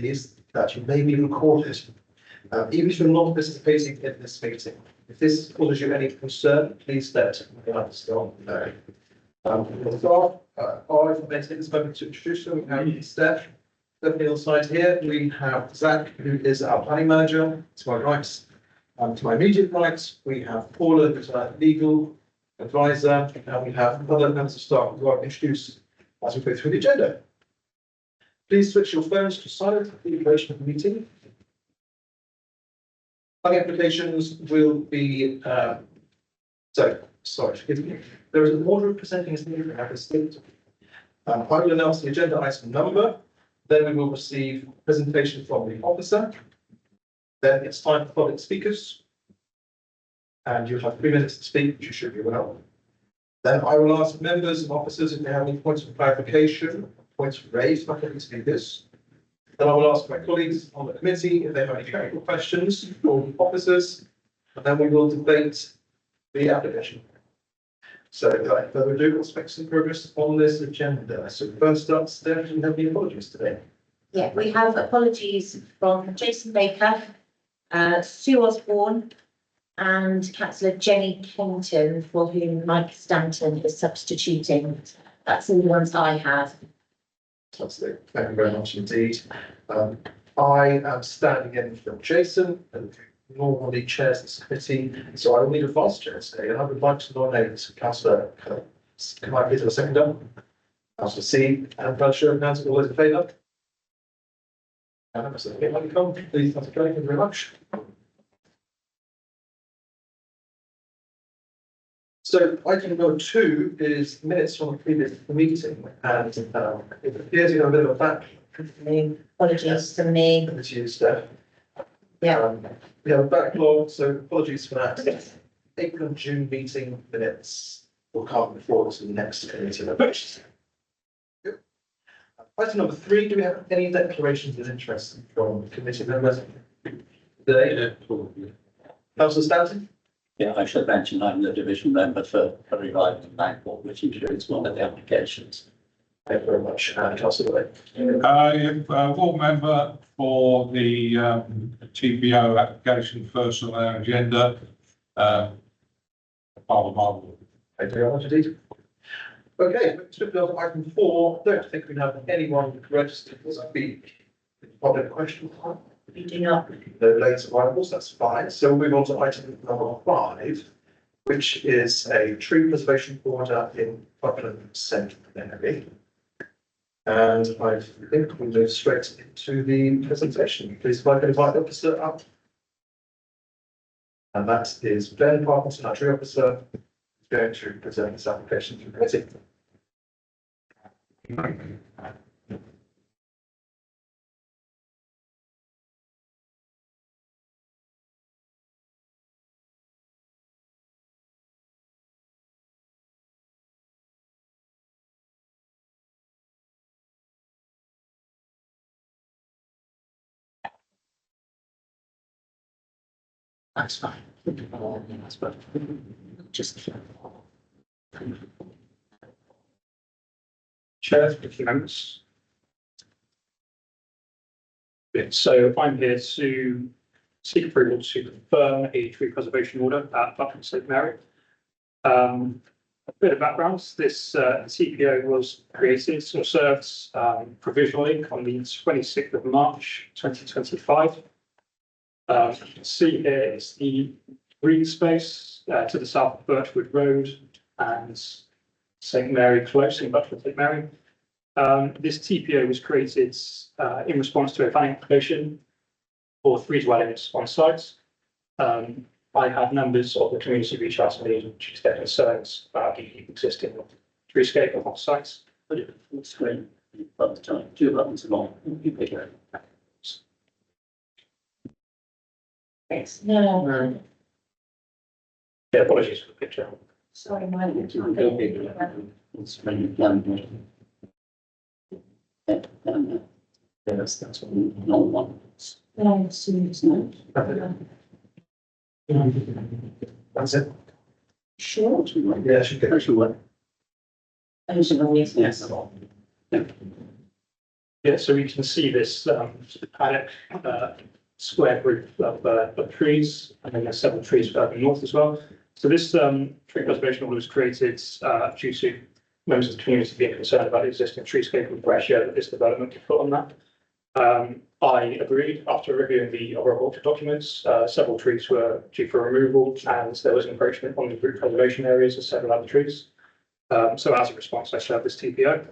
is that you may be recorded. Even if you're not participating in this meeting, if this causes you any concern, please let me know. The staff are, if I may take this moment to introduce them, we have Steph. Stephanie on the side here, we have Zach, who is our planning manager, to my right. To my immediate right, we have Paula, who's our legal advisor, and we have other members of staff who are introduced as we go through the agenda. Please switch your phones to silent for the duration of the meeting. Planning applications will be, forgive me. There is an order of presenting as needed. I have a state. I will announce the agenda item number. Then we will receive presentation from the officer. Then it's time for public speakers. And you have 3 minutes to speak, which you should be well. Then I will ask members and officers if they have any points of clarification, points raised, not only to do this. Then I will ask my colleagues on the committee if they have any technical questions for the officers, and then we will debate the application. So without further ado, let's make some progress on this agenda. So first up, Steph, do you have any apologies today? Yeah, we have apologies from Jason Baker, Sue Osborne, and Councillor Jenny Kennington, for whom Mike Stanton is substituting. That's all the ones I have. Fantastic. Thank you very much indeed. I am standing in for Jason, and normally chairs this committee, so I will need a vice chair today, and I would like to nominate Councillor. Can I please have a seconder? Councillor C, and by show of hands, all those in favour? Please, that's okay. Thank you very much. So item number 2 is minutes from the previous meeting, and it appears you have a bit of a backlog. Apologies to me. It's you, Steph. Yeah. We have a backlog, so apologies for that. April and June meeting minutes will come before us in the next committee. Good. Item number 3, do we have any declarations of interest from committee members today? Councillor Stanton? Yeah, I should mention I'm the division member for Revival and Langport, which includes one of the applications. Thank you very much. Councillor Lake. Ward member for the TPO application first on our agenda. Marvel. Thank you very much indeed. Okay, stripping off item 4, don't think we have anyone registered to speak. Public question. We do not. No late arrivals, that's fine. So we'll move on to item number 5, which is a tree preservation order in Buckland Cemetery. And I think we move straight into the presentation. Please, if I can invite the officer up. And that is Ben Parkinson, our tree officer, who's going to present this application to the committee. That's fine. That's fine. Just. Chair, thank you, members. So I'm here to seek approval to confirm a tree preservation order at Buckland St Mary. A bit of background: this TPO was created or served provisionally on the 26th of March 2025. You can see here is the green space to the south of Birchwood Road and St Mary Close in Buckland St Mary. This TPO was created in response to a planning application for 3 dwellings on site. I had members of the community reach out to me and express their concerns about the existing treescape on site. Put it full screen at the time, 2 buttons long. You pick it. Thanks. No. Yeah, apologies for the picture. Sorry, mine. It's when you plan. Yes, that's what no one. No, it's not. That's it. Sure. Yeah, should go. Actually, what? Originally, Yes. Yeah, so we can see this paddock square group of trees, and then there's several trees further north as well. So this tree preservation order was created due to members of the community being concerned about the existing treescape and pressure that this development could put on that. I agreed after reviewing the order documents. Several trees were due for removal, and there was an encroachment on the group preservation areas of several other trees. So as a response, I served this TPO.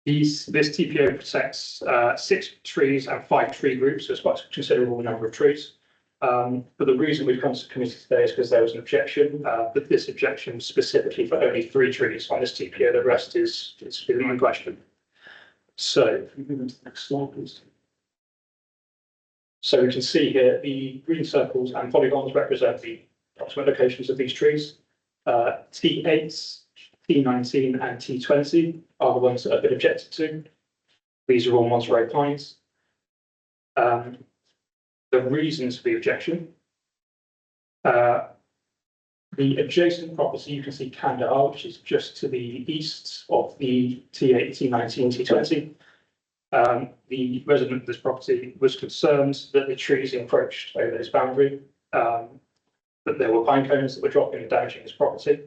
This TPO protects 6 trees and 5 tree groups, so it's quite a considerable number of trees. But the reason we've come to the committee today is because there was an objection, but this objection specifically for only 3 trees on this TPO, the rest is in question. So, if we move into the next slide, please. So we can see here the green circles and polygons represent the approximate locations of these trees. T8, T19 and T20 are the ones that have been objected to. These are all Monterey pines. The reasons for the objection. The adjacent property, you can see Kandahar, which is just to the east of the T8, T19, T20. The resident of this property was concerned that the trees encroached over his boundary, that there were pine cones that were dropping and damaging his property.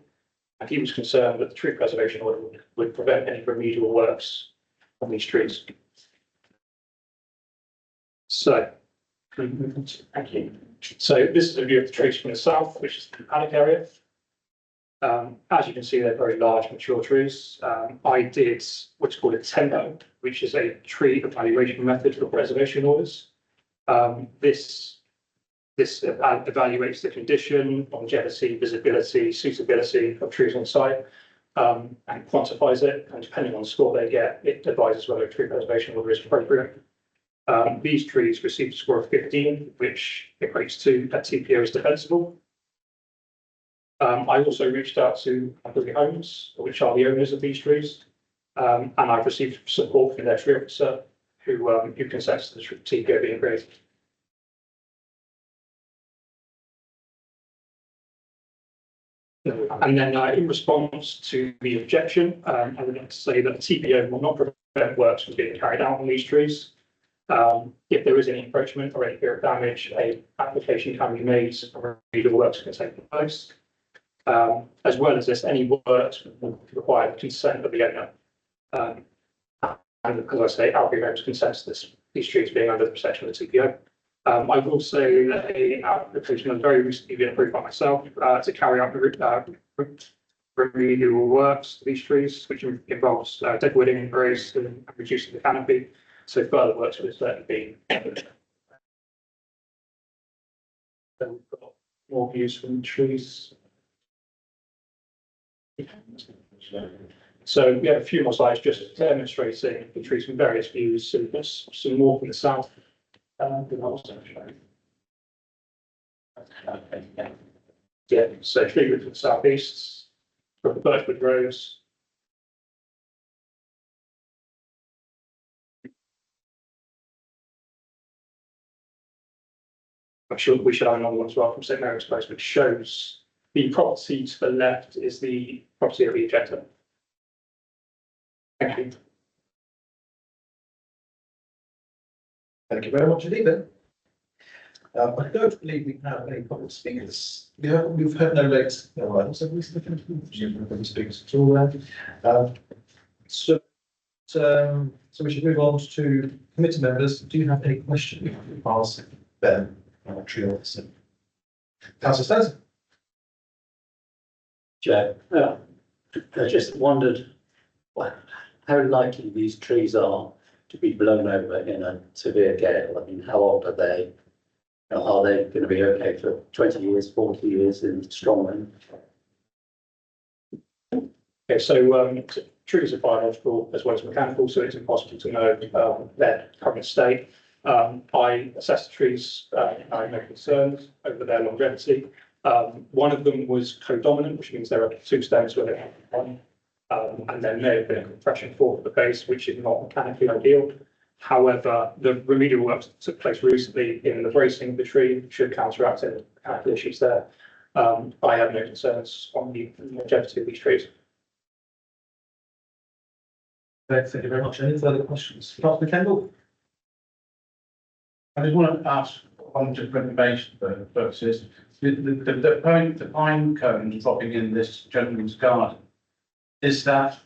And he was concerned that the tree preservation order would prevent any remedial works on these trees. So, thank you. So this is a view of the trees from the south, which is the paddock area. As you can see, they're very large, mature trees. I did what's called a tempo, which is a tree evaluation method for preservation orders. This evaluates the condition, longevity, visibility, suitability of trees on site, and quantifies it. And depending on the score they get, it advises whether a tree preservation order is appropriate. These trees received a score of 15, which equates to a TPO is defensible. I also reached out to Appleby Homes, which are the owners of these trees, and I've received support from their tree officer, who consents to the TPO being granted. And then in response to the objection, I would like to say that the TPO will not prevent works from being carried out on these trees. If there is any encroachment or any fear of damage, an application can be made for remedial works can take place. As well as this, any works will require consent of the owner. And as I say, Appleby Homes consents to these trees being under the protection of the TPO. I will say that an application has very recently been approved by myself to carry out remedial works to these trees, which involves dead wooding and grace and reducing the canopy. So further works will certainly be. Then we've got more views from the trees. So we have a few more slides just demonstrating the trees from various views. So there's some more from the south. Yeah, so tree group from the southeast, from the Birchwood Groves. I'm sure we should have another one as well from St Mary's Place, which shows the property to the left is the property of the objector. Thank you. Thank you very much indeed, then. I don't believe we have any public speakers. We've heard no late. All right, so we public speakers at all there. So we should move on to committee members. Do you have any questions? Ask Ben, our tree officer. Councillor Stanton. Chair, I just wondered how likely these trees are to be blown over in a severe gale. I mean, how old are they? Are they going to be okay for 20 years, 40 years in strong wind? Okay, so trees are biological as well as mechanical, so it's impossible to know their current state. I assessed the trees, I had no concerns over their longevity. One of them was co-dominant, which means there are 2 stems where they have one, and there may have been a compression fault at the base, which is not mechanically ideal. However, the remedial works that took place recently in the bracing of the tree should counteract any mechanical issues there. I have no concerns on the longevity of these trees. Thank you very much. Any further questions? Councillor Kendall? I just want to ask on just for information purposes, the pine cones dropping in this gentleman's garden, is that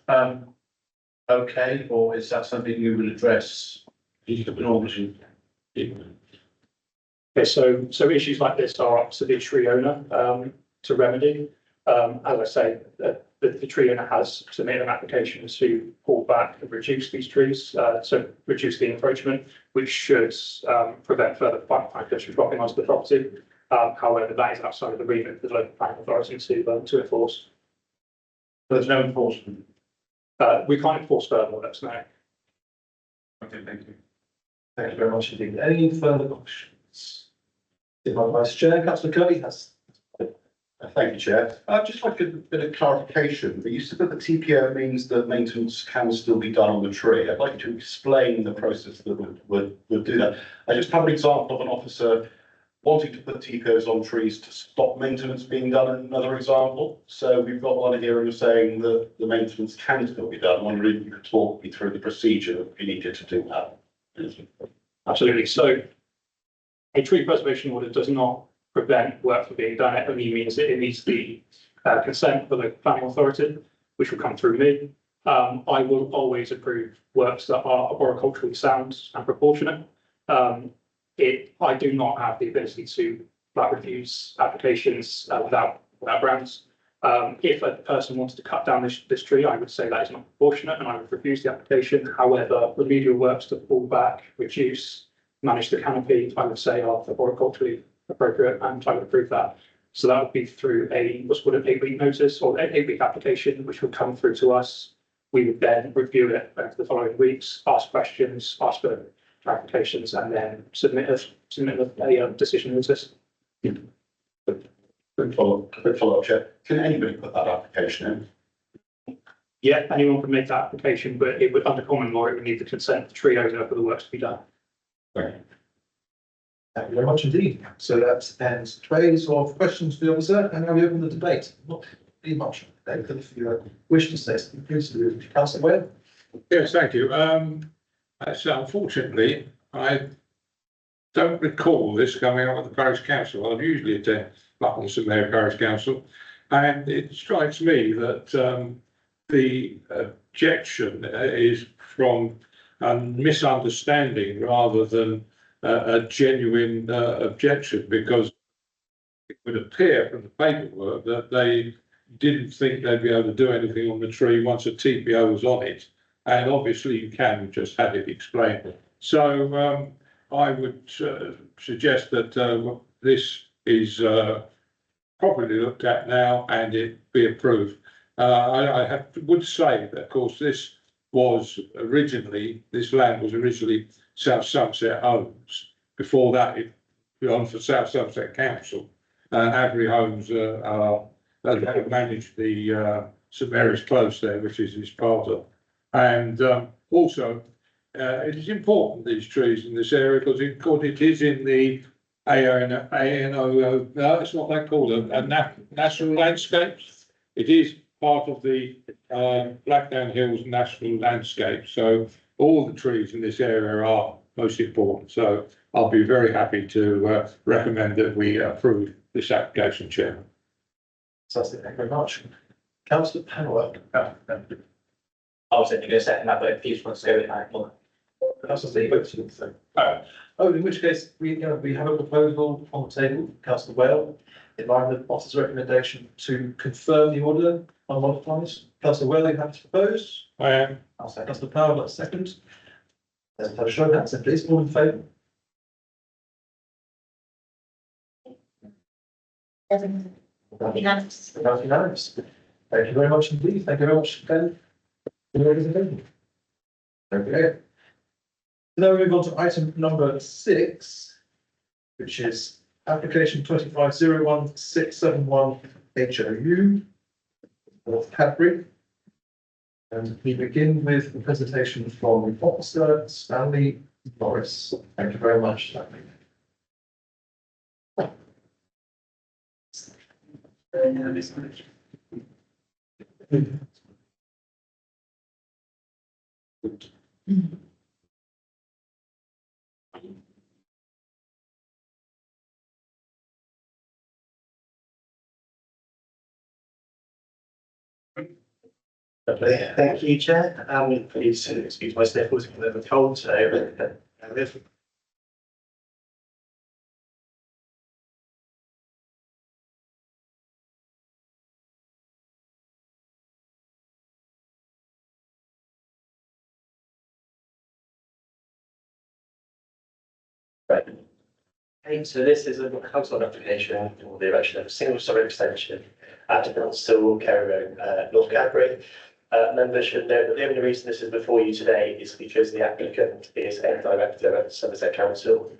okay, or is that something you will address normally? Okay, so issues like this are up to the tree owner to remedy. As I say, the tree owner has submitted an application to pull back and reduce these trees, so reduce the encroachment, which should prevent further pine cones from dropping onto the property. However, that is outside of the remit of the local planning authority to enforce. There's no enforcement. We can't enforce further orders now. Okay, thank you. Thank you very much indeed. Any further questions? If my Vice Chair, Councillor Kirby has. Thank you, Chair. I'd just like a bit of clarification. You said that the TPO means that maintenance can still be done on the tree. I'd like you to explain the process that would do that. I just have an example of an officer wanting to put TPOs on trees to stop maintenance being done, another example. So we've got one here and you're saying that the maintenance can still be done. I'm wondering if you could talk me through the procedure if you needed to do that. Absolutely. So a tree preservation order does not prevent work from being done. It only means that it needs the consent of the planning authority, which will come through me. I will always approve works that are arboriculturally sound and proportionate. I do not have the ability to refuse applications without grounds. If a person wanted to cut down this tree, I would say that is not proportionate and I would refuse the application. However, remedial works to pull back, reduce, manage the canopy, I would say are arboriculturally appropriate and I would approve that. So that would be through what's called an 8-week notice or an 8-week application, which would come through to us. We would then review it over the following weeks, ask questions, ask for clarifications, and then submit a decision notice. Quick follow-up, Chair. Can anybody put that application in? Yeah, anyone can make that application, but it would, under common law, it would need the consent of the tree owner for the works to be done. Thank you. Thank you very much indeed. So that ends phase of questions for the officer, and now we open the debate. Not really much. If you wish to say something, please do. Councillor Webb. Yes, thank you. So unfortunately, I don't recall this coming up at the parish council. I usually attend Buckingham St Mary Parish Council, and it strikes me that the objection is from a misunderstanding rather than a genuine objection, because it would appear from the paperwork that they didn't think they'd be able to do anything on the tree once a TPO was on it. And obviously you can just have it explained. So I would suggest that this is properly looked at now and it be approved. I would say that, of course, this land was originally South Somerset Homes. Before that, it belonged to South Somerset Council. Avery Homes managed the St Mary's Close there, which is this part of. And also, it is important, these trees in this area, because it is in the ANO, no, it's not that called, a national landscape. It is part of the Blackdown Hills National Landscape. So all the trees in this area are most important. So I'll be very happy to recommend that we approve this application, Chairman. Fantastic, thank you very much. Councillor Panwell. I was going to second that, but if you just want to go with that. Councillor Steve. Oh, in which case, we have a proposal on the table, Councillor Whale, in line with the officer's recommendation to confirm the order unmodified. Councillor Whale, you have to propose? I am. I'll say Councillor Powell, that's second. Let's have a show of hands, then, please, all in favour? Unanimous. That's unanimous. Thank you very much indeed. Thank you very much, Ben. Okay. Now we move on to item number 6, which is application 2501-671 HOU, North Cadbury. And we begin with the presentation from Officer Stanley Morris. Thank you very much, Stanley. Lovely, thank you, Chair. Please excuse my sniffles, I'm a bit of a cold, so. Right. Okay, so this is a household application for the erection of a single storey extension at Brunstall, Kerry Road, North Cadbury. Members should note that the only reason this is before you today is because the applicant is a director at Somerset Council.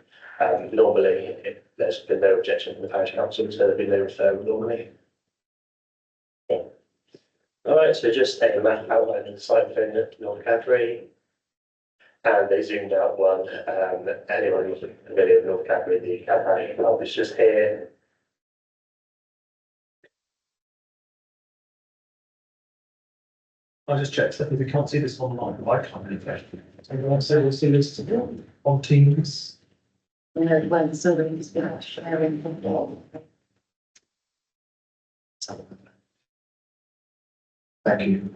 Normally, there's been no objection from the parish council, so there'd be no referral normally. All right, so just a map outlining the site plan at North Cadbury. And they zoomed out one, anyone who's familiar with North Cadbury, the Cadbury Club is just here. I just checked that we can't see this online, but I can't believe that. Everyone say we'll see this on Teams. When somebody's been sharing. Thank you.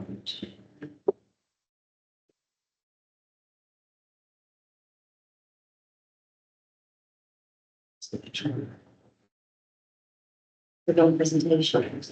The long presentation.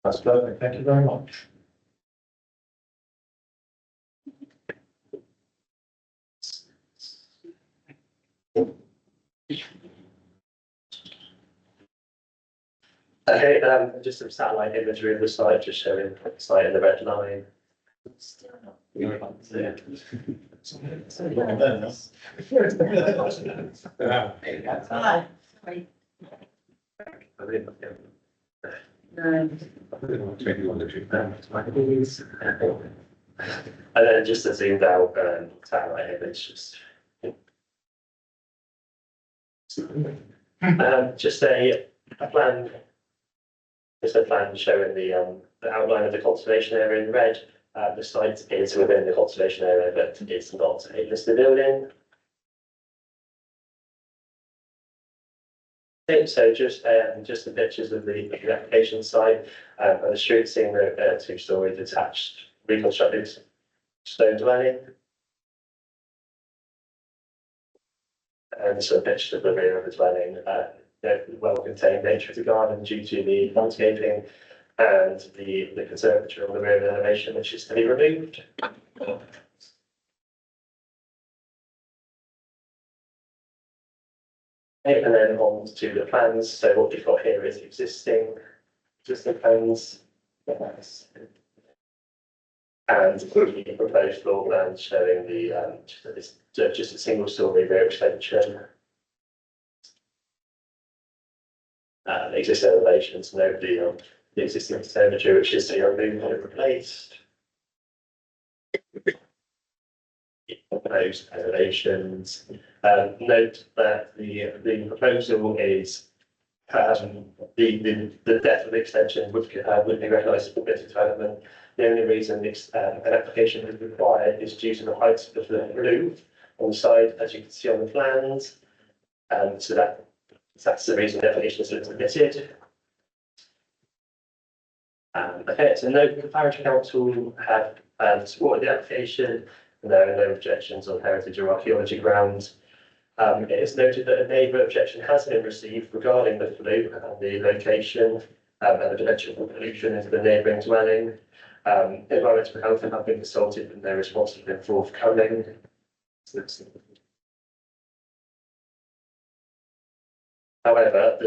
That's perfect. Thank you very much. Okay, just some satellite imagery of the site, just showing the site in the red line. Hi. Sorry. No. And then just a zoomed out satellite image, just. Just a plan. Just a plan showing the outline of the conservation area in red. The site is within the conservation area, but it's not a listed building. Okay, so just the pictures of the application site and the street, seeing the two-story detached reconstructed stone dwelling. And some pictures of the rear of the dwelling, the well-contained nature of the garden due to the landscaping and the conservatory on the rear of the elevation, which is to be removed. Okay, and then on to the plans. So what we've got here is existing plans. Yes. And the proposed floor plan showing just a single story rear extension. Existing elevations, note the existing conservatory, which is to be removed and replaced. Proposed elevations. Note that the proposal is the depth of the extension would be recognised as permitted development. The only reason an application is required is due to the height of the roof on the side, as you can see on the plans. So that's the reason the application is submitted. Okay, so note the parish council have supported the application, and there are no objections on heritage or archaeology grounds. It is noted that a neighbour objection has been received regarding the flue and the location and the potential for pollution into the neighbouring dwelling. Environmental health have been consulted, but no response has been forthcoming. However,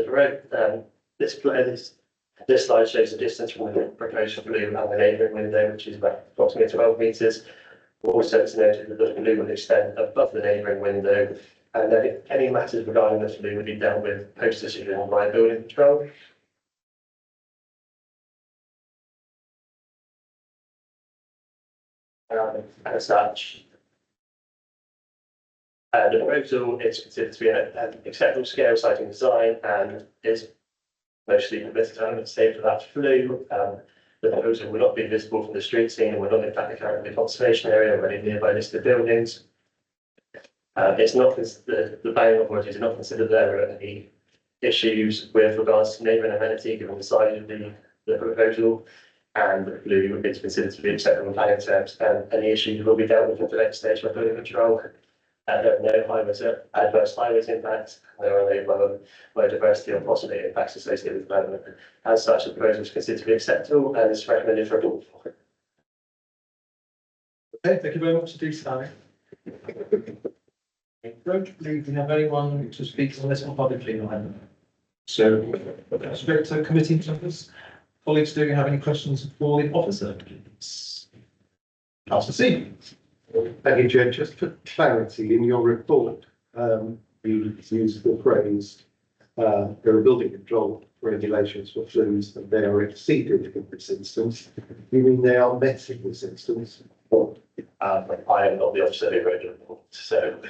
this slide shows the distance from the proposed flue and the neighbouring window, which is about approximately 12 metres. Also, it's noted that the flue will extend above the neighbouring window, and that any matters regarding the flue will be dealt with post-decision by building control. As such, the proposal is considered to be an acceptable scale siting design and is mostly permitted to save for that flue. The proposal will not be visible from the street scene and will not impact the current conservation area or any nearby listed buildings. It's not, the planning authorities are not considered there are any issues with regards to neighbouring amenity given the size of the proposal, and the flue is considered to be acceptable in planning terms, and any issues will be dealt with at the next stage by building control. There are no adverse highways impacts, there are no biodiversity or possible impacts associated with development. As such, the proposal is considered to be acceptable and is recommended for approval. Okay, thank you very much indeed, Stanley. I don't believe we have anyone to speak on this one publicly, either. So, straight to committee members. Colleagues, do you have any questions for the officer, please? Councillor C. Thank you, Chair. Just for clarity, in your report, you use the phrase, there are building control regulations for flues and they are exceeded in this instance. You mean they are met in this instance? I am not the officer who wrote the report, so,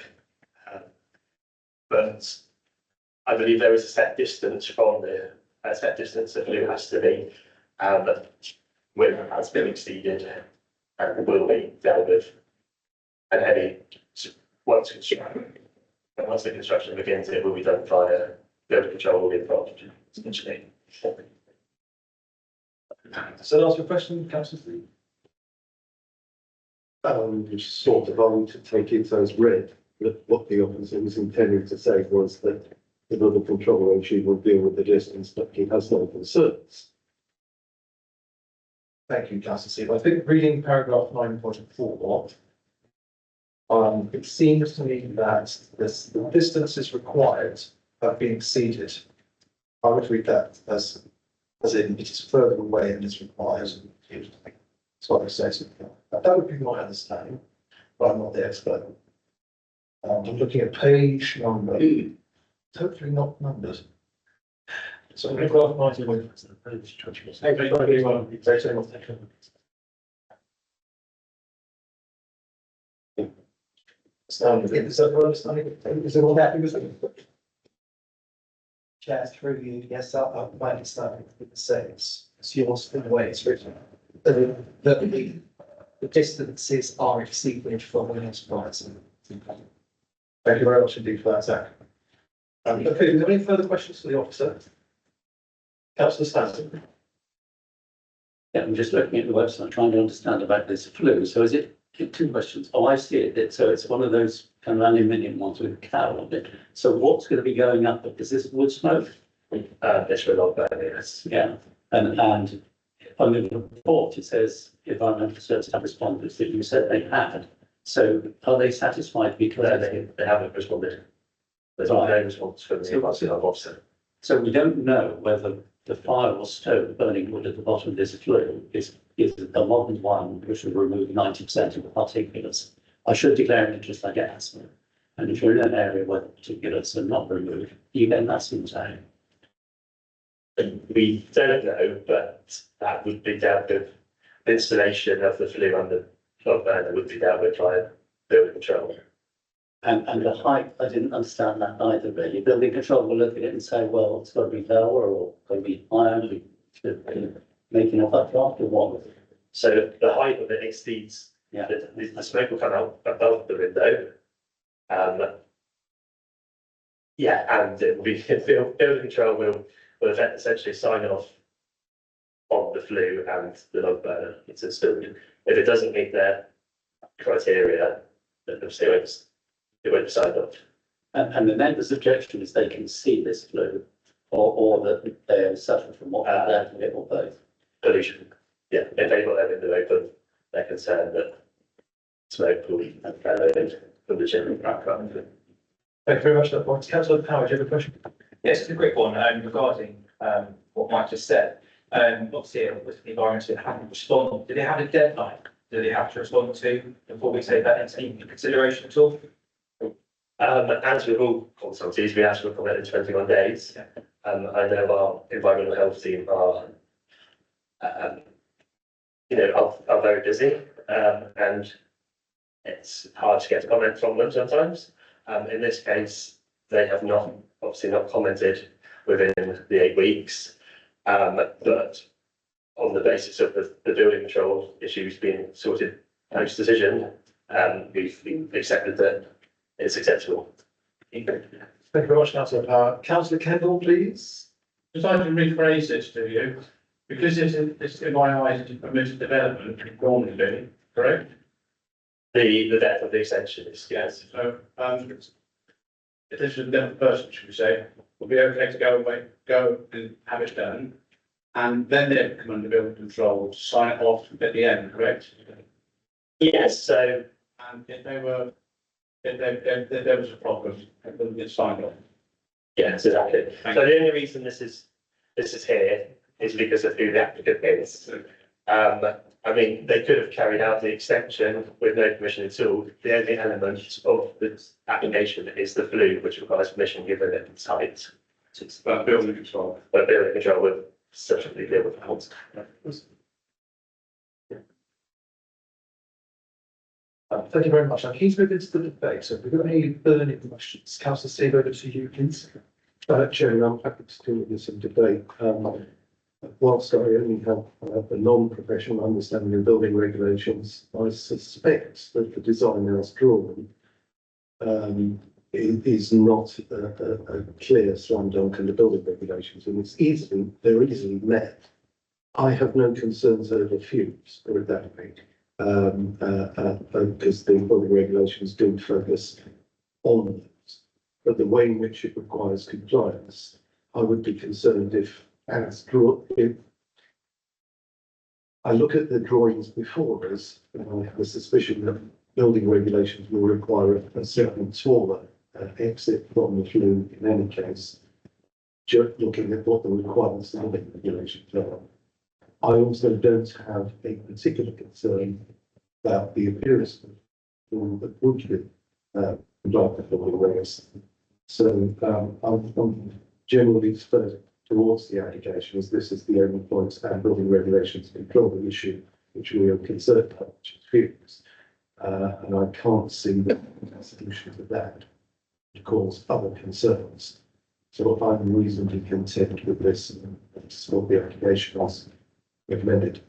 but I believe there is a set distance from the, the flue has to be, when it has been exceeded and will be dealt with. And any, once the construction begins, it will be done via building control will be involved, essentially. So to ask your question, Councillor C. Which sort of on to take it as read, that what the officer was intending to say was that the building control regime will deal with the distance, but he has no concerns. Thank you, Councillor C. I think reading paragraph 9.4, it seems to me that the distances required have been exceeded. I would read that as in it is further away than is required. That's what it says. That would be my understanding, but I'm not the expert. I'm looking at page number, totally not numbered. So paragraph 91. Is that what understanding? Is it all happy with it? Chair, through you, yes, my understanding of the same, it's yours in the way it's written. The distances are exceeded from the enterprise. Thank you very much indeed for that, Zach. Okay, do you have any further questions for the officer? Councillor Stanton. Yeah, I'm just looking at the website, trying to understand about this flue. So is it, two questions. Oh, I see it. So it's one of those kind of aluminium ones with a cow on it. So what's going to be going up? Is this wood smoke? This will not burn, yes. Yeah. And on the report, it says environmental services have responded that you said they had. So are they satisfied because They haven't responded. There's no response from the environmental officer. So we don't know whether the fire or stove burning wood at the bottom of this flue is a modern one which will remove 90% of the particulates. I should declare an interest, I guess. And if you're in an area where the particulates are not removed, you then that's insane. We don't know, but that would be dealt with. The installation of the flue and the plug burner would be dealt with by building control. And the height, I didn't understand that either really. Building control will look at it and say, well, it's got to be lower or going to be higher, making up that draft or what? So the height of it exceeds, Yeah. the smoke will come out above the window. And it will be, building control will essentially sign off on the flue and the log burner it's installed. If it doesn't meet their criteria, then it won't be signed off. And the members' objection is they can see this flue, or that they are suffering from what they're having it, or both. Pollution, yeah, if they've got their window open, they're concerned that smoke will be from the chimney. Thank you very much for that point. Councillor Power, do you have a question? Yes, it's a quick one, regarding, what Mike just said. Obviously, it was the environment that hadn't responded. Did it have a deadline? Did it have to respond to before we take that into consideration at all? As with all consultancies, we have to recommend in 21 days. Yeah. I know our environmental health team are, are very busy, and it's hard to get comments from them sometimes. In this case, they have obviously not commented within the 8 weeks. But on the basis of the building control issues being sorted post-decision, we've accepted that it's acceptable. Thank you very much, Councillor Power. Councillor Kendall, please. Just like to rephrase this to you, because it's in my eyes, a permitted development normally, correct? The depth of the extension is, yes. So, if this is a different person, should we say, would be okay to go and have it done. And then they come under building control, to sign it off at the end, correct? Yes, so And if there was a problem, it wouldn't get signed off. yes, exactly. So Thank the only reason this is here is because of who the applicant is. I mean, they could have carried out the extension with no permission at all. The only element of the application is the flue, which requires permission given at the site. But building control. But building control would subsequently deal with that. Thank you very much. I'm keen to move into the debate. So if we've got any burning questions, Councillor Steve, over to you, please. Chairman, I'm happy to do this in debate. Whilst I only have a non-professional understanding of building regulations, I suspect that the design as drawn is not a clear slam dunk in the building regulations, and they're easily met. I have no concerns over fumes, or that way, because the building regulations do focus on those. But the way in which it requires compliance, I would be concerned if I look at the drawings before us, and I have a suspicion that building regulations will require a certain smaller exit from the flue in any case. Just looking at what the requirements of the regulations are. I also don't have a particular concern about the appearance of the that would be like the building regs. So I'm generally disposed towards the application, as this is the only point and building regulations control the issue which we are concerned about, which is fumes. And I can't see the solution to that to cause other concerns. So I'm reasonably content with this, and that's what the application was recommended.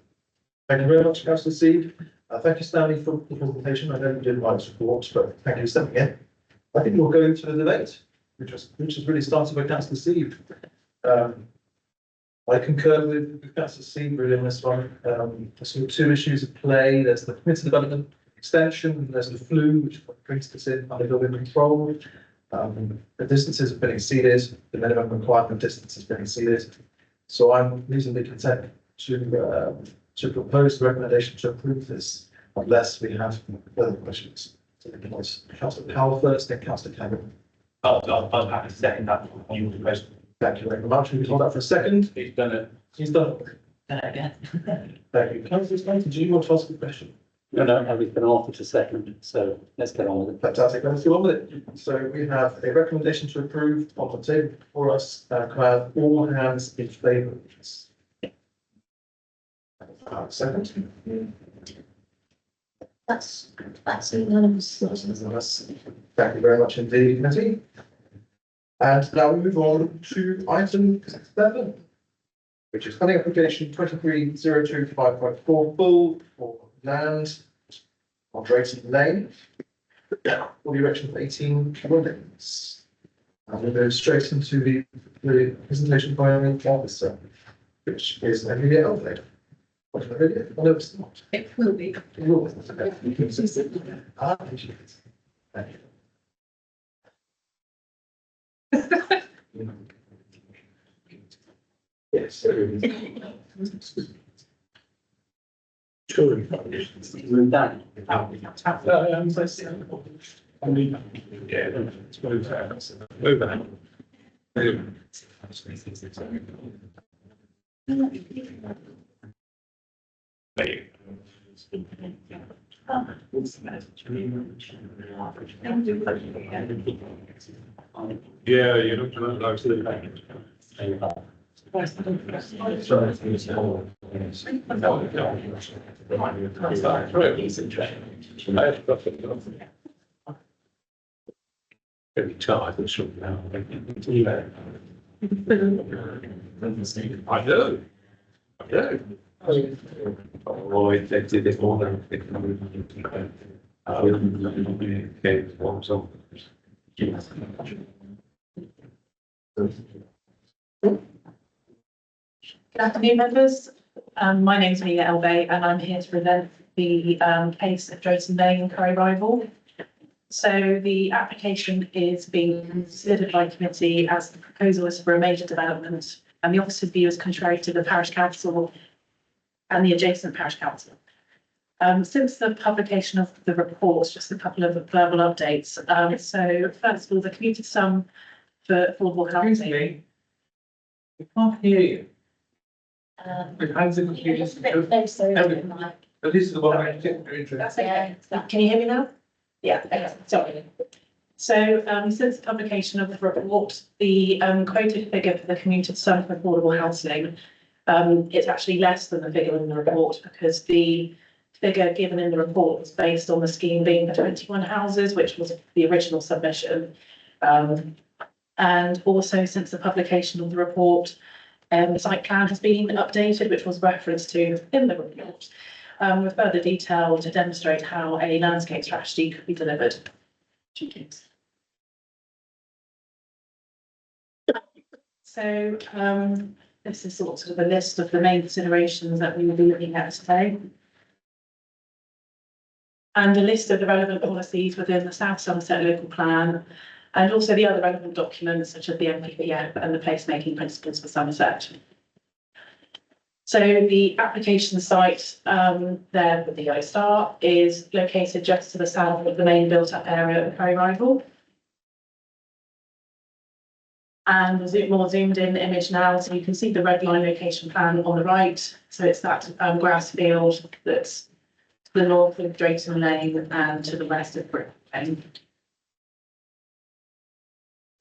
Thank you very much, Councillor Steve. Thank you, Stanley, for the presentation. I know you didn't write this report, but thank you for stepping in. I think we'll go into the debate, which is really started by Councillor Steve. I concur with Councillor Steve really on this one. There's sort of two issues at play. There's the permitted development extension, and there's the flue, which brings us in under building control. The distances have been exceeded, the minimum requirement distance has been exceeded. So I'm reasonably content to propose the recommendation to approve this, unless we have further questions. So Councillor Powell first, then Councillor Cameron. I'm happy to second that. You request. Thank you very much. We can hold that for a second. He's done it. He's done. Thank you. Councillor Spencer, do you want to ask a question? No, we've been offered to second, so let's get on with it. Fantastic. Let's go on with it. So we have a recommendation to approve on the table for us. Can I have all hands in favour of this? Second. That's unanimous. Thank you very much indeed, committee. And now we move on to item 7, which is planning application 230255.4 full for land on Drayton Lane for the erection of 18 dwellings. And we'll go straight into the presentation by the officer, which is Amelia Elflade. What is Amelia? Oh, no, it's not. It will be. It will be. Okay. Thank you. Yes. Children. Move down. Yeah, let's move that. Move that. There you go. Yeah, you look like the Very tired and short now. I do. I do. Oh, they did it more than. Good afternoon, members. My name is Amelia Elbay and I'm here to present the case of Drayton Lane Curry Rival. So the application is being considered by committee as the proposal is for a major development and the officer's view is contrary to the parish council and the adjacent parish council. Since the publication of the report, just a couple of verbal updates. So first of all, the commuted sum for affordable housing. We can't hear you. Hands in the Just a bit closer, Mike. But this is the one I think you're interested. That's okay. Can you hear me now? Yeah, okay, sorry. So since the publication of the report, the quoted figure for the commuted sum for affordable housing, it's actually less than the figure in the report because the figure given in the report was based on the scheme being for 21 houses, which was the original submission. And also since the publication of the report, the site plan has been updated, which was referenced to in the report, with further detail to demonstrate how a landscape strategy could be delivered. So this is sort of a list of the main considerations that we will be looking at today. And a list of the relevant policies within the South Somerset local plan, and also the other relevant documents such as the MPPF and the placemaking principles for Somerset. So the application site there with the yellow star is located just to the south of the main built-up area of Curry Rival. And the more zoomed in image now, so you can see the red line location plan on the right. So it's that grass field that's to the north of Drayton Lane and to the west of Brick Lane.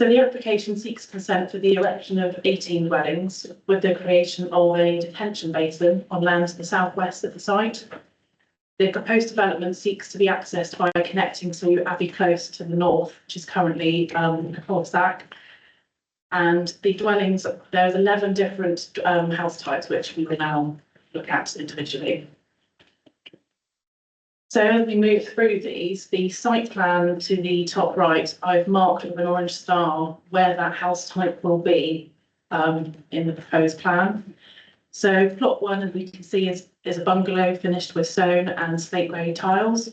So the application seeks consent for the erection of 18 dwellings with the creation of a detention basin on land to the southwest of the site. The proposed development seeks to be accessed by connecting to Abbey Close to the north, which is currently a cul-de-sac. And the dwellings, there's 11 different house types, which we will now look at individually. So as we move through these, the site plan to the top right, I've marked with an orange star where that house type will be in the proposed plan. So plot 1, as we can see, is a bungalow finished with stone and slate grey tiles.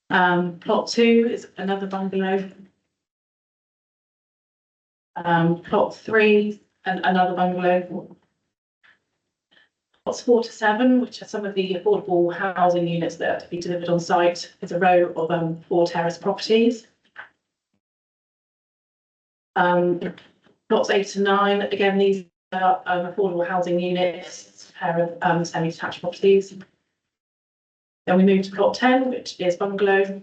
Plot 2 is another bungalow. Plot 3, and another bungalow. Plots 4 to 7, which are some of the affordable housing units that are to be delivered on site, is a row of 4 terrace properties. Plots 8 to 9, again, these are affordable housing units, a pair of semi-detached properties. Then we move to plot 10, which is bungalow.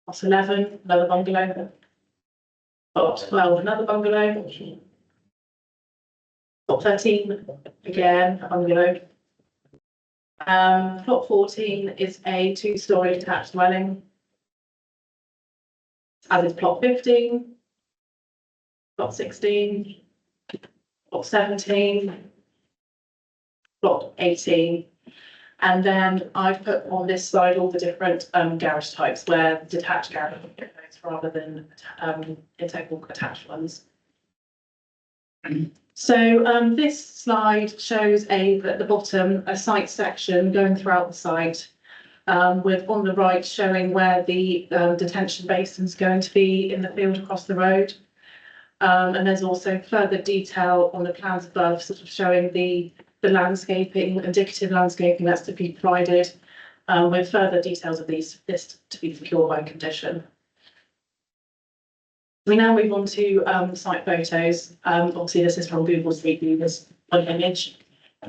Plot 11, another bungalow. Plot 12, another bungalow. Plot 13, again, a bungalow. Plot 14 is a 2-storey detached dwelling. As is plot 15, plot 16, plot 17, plot 18. And then I've put on this slide all the different garage types where detached garage goes rather than integral attached ones. So this slide shows at the bottom a site section going throughout the site, with on the right showing where the detention basin is going to be in the field across the road. And there's also further detail on the plans above, sort of showing the landscaping, indicative landscaping that's to be provided, with further details of this to be secured by condition. We now move on to site photos. Obviously, this is from Google Street View, this one image.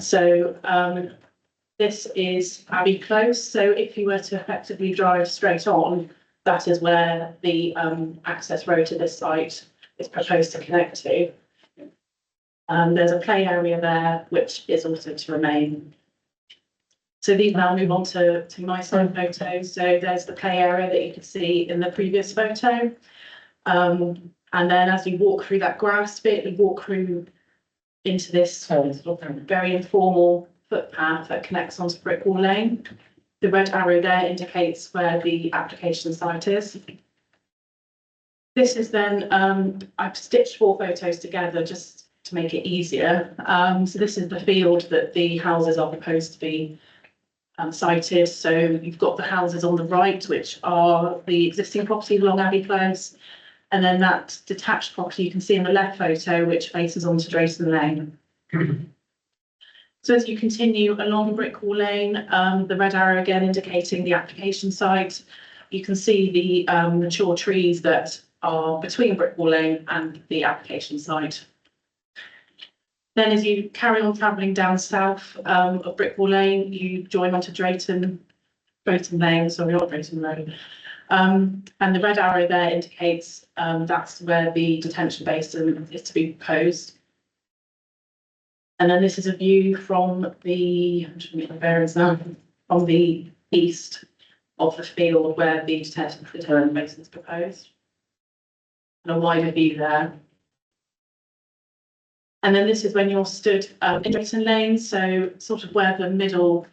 So this is Abbey Close. So if you were to effectively drive straight on, that is where the access road to this site is proposed to connect to. There's a play area there, which is also to remain. So these now move on to my side photos. So there's the play area that you could see in the previous photo. And then as you walk through that grass bit, you walk through into this sort of very informal footpath that connects onto Brickwall Lane. The red arrow there indicates where the application site is. This is then, I've stitched 4 photos together just to make it easier. So this is the field that the houses are proposed to be sited. So you've got the houses on the right, which are the existing properties along Abbey Close. And then that detached property you can see in the left photo, which faces onto Drayton Lane. So as you continue along Brickwall Lane, the red arrow again indicating the application site, you can see the mature trees that are between Brickwall Lane and the application site. Then as you carry on travelling down south of Brickwall Lane, you join onto Drayton Lane, sorry, not Drayton Road. And the red arrow there indicates that's where the detention basin is to be proposed. And then this is a view from the, I'm trying to get the bearings now, from the east of the field where the detention basin is proposed. And a wider view there. And then this is when you're stood in Drayton Lane, so sort of where the middle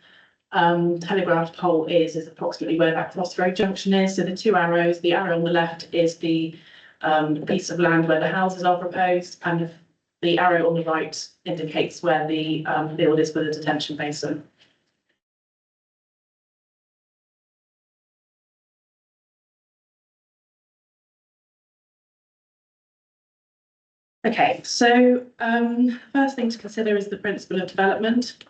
telegraph pole is approximately where that crossroad junction is. So the 2 arrows, the arrow on the left is the piece of land where the houses are proposed, and the arrow on the right indicates where the field is for the detention basin. Okay, so first thing to consider is the principle of development.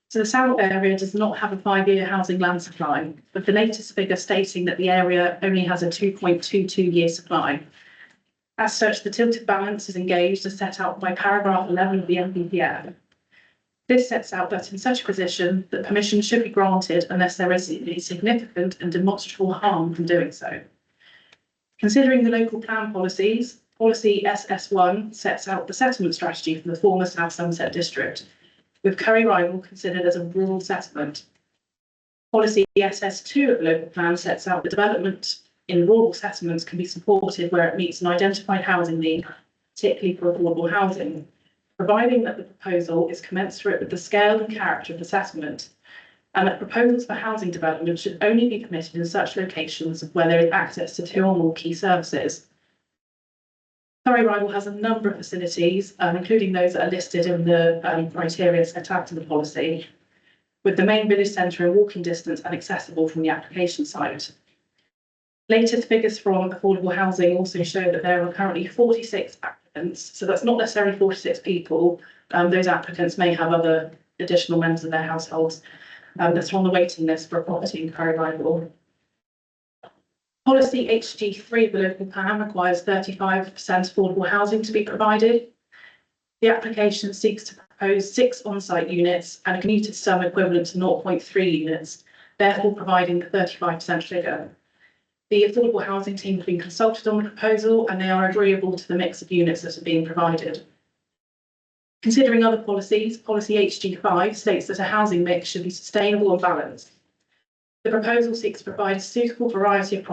So the south area does not have a 5-year housing land supply, with the latest figure stating that the area only has a 2.22-year supply. As such, the tilted balance is engaged as set out by paragraph 11 of the NPPF. This sets out that in such a position, that permission should be granted unless there is a significant and demonstrable harm from doing so. Considering the local plan policies, Policy SS1 sets out the settlement strategy for the former South Somerset district, with Curry Rival considered as a rural settlement. Policy SS2 of the local plan sets out the development in rural settlements can be supported where it meets an identified housing need, particularly for affordable housing, providing that the proposal is commensurate with the scale and character of the settlement, and that proposals for housing development should only be permitted in such locations where there is access to 2 or more key services. Curry Rival has a number of facilities, including those that are listed in the criteria set out in the policy, with the main village centre in walking distance and accessible from the application site. Latest figures from affordable housing also show that there are currently 46 applicants, so that's not necessarily 46 people. Those applicants may have other additional members of their households that's on the waiting list for a property in Curry Rival. Policy HG3 of the local plan requires 35% affordable housing to be provided. The application seeks to propose 6 on-site units and a commuted sum equivalent to 0.3 units, therefore providing the 35% figure. The affordable housing team have been consulted on the proposal and they are agreeable to the mix of units that are being provided. Considering other policies, Policy HG5 states that a housing mix should be sustainable and balanced. The proposal seeks to provide a suitable variety of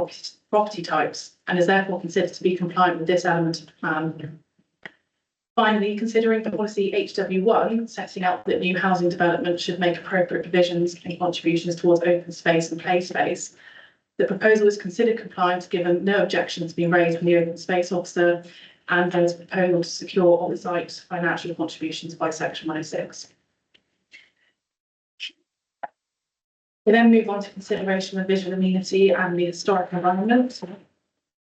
property types and is therefore considered to be compliant with this element of the plan. Finally, considering Policy HW1 setting out that new housing development should make appropriate provisions and contributions towards open space and play space, the proposal is considered compliant given no objections have been raised from the open space officer and there is a proposal to secure on-site financial contributions by Section 106. We then move on to consideration of visual amenity and the historic environment.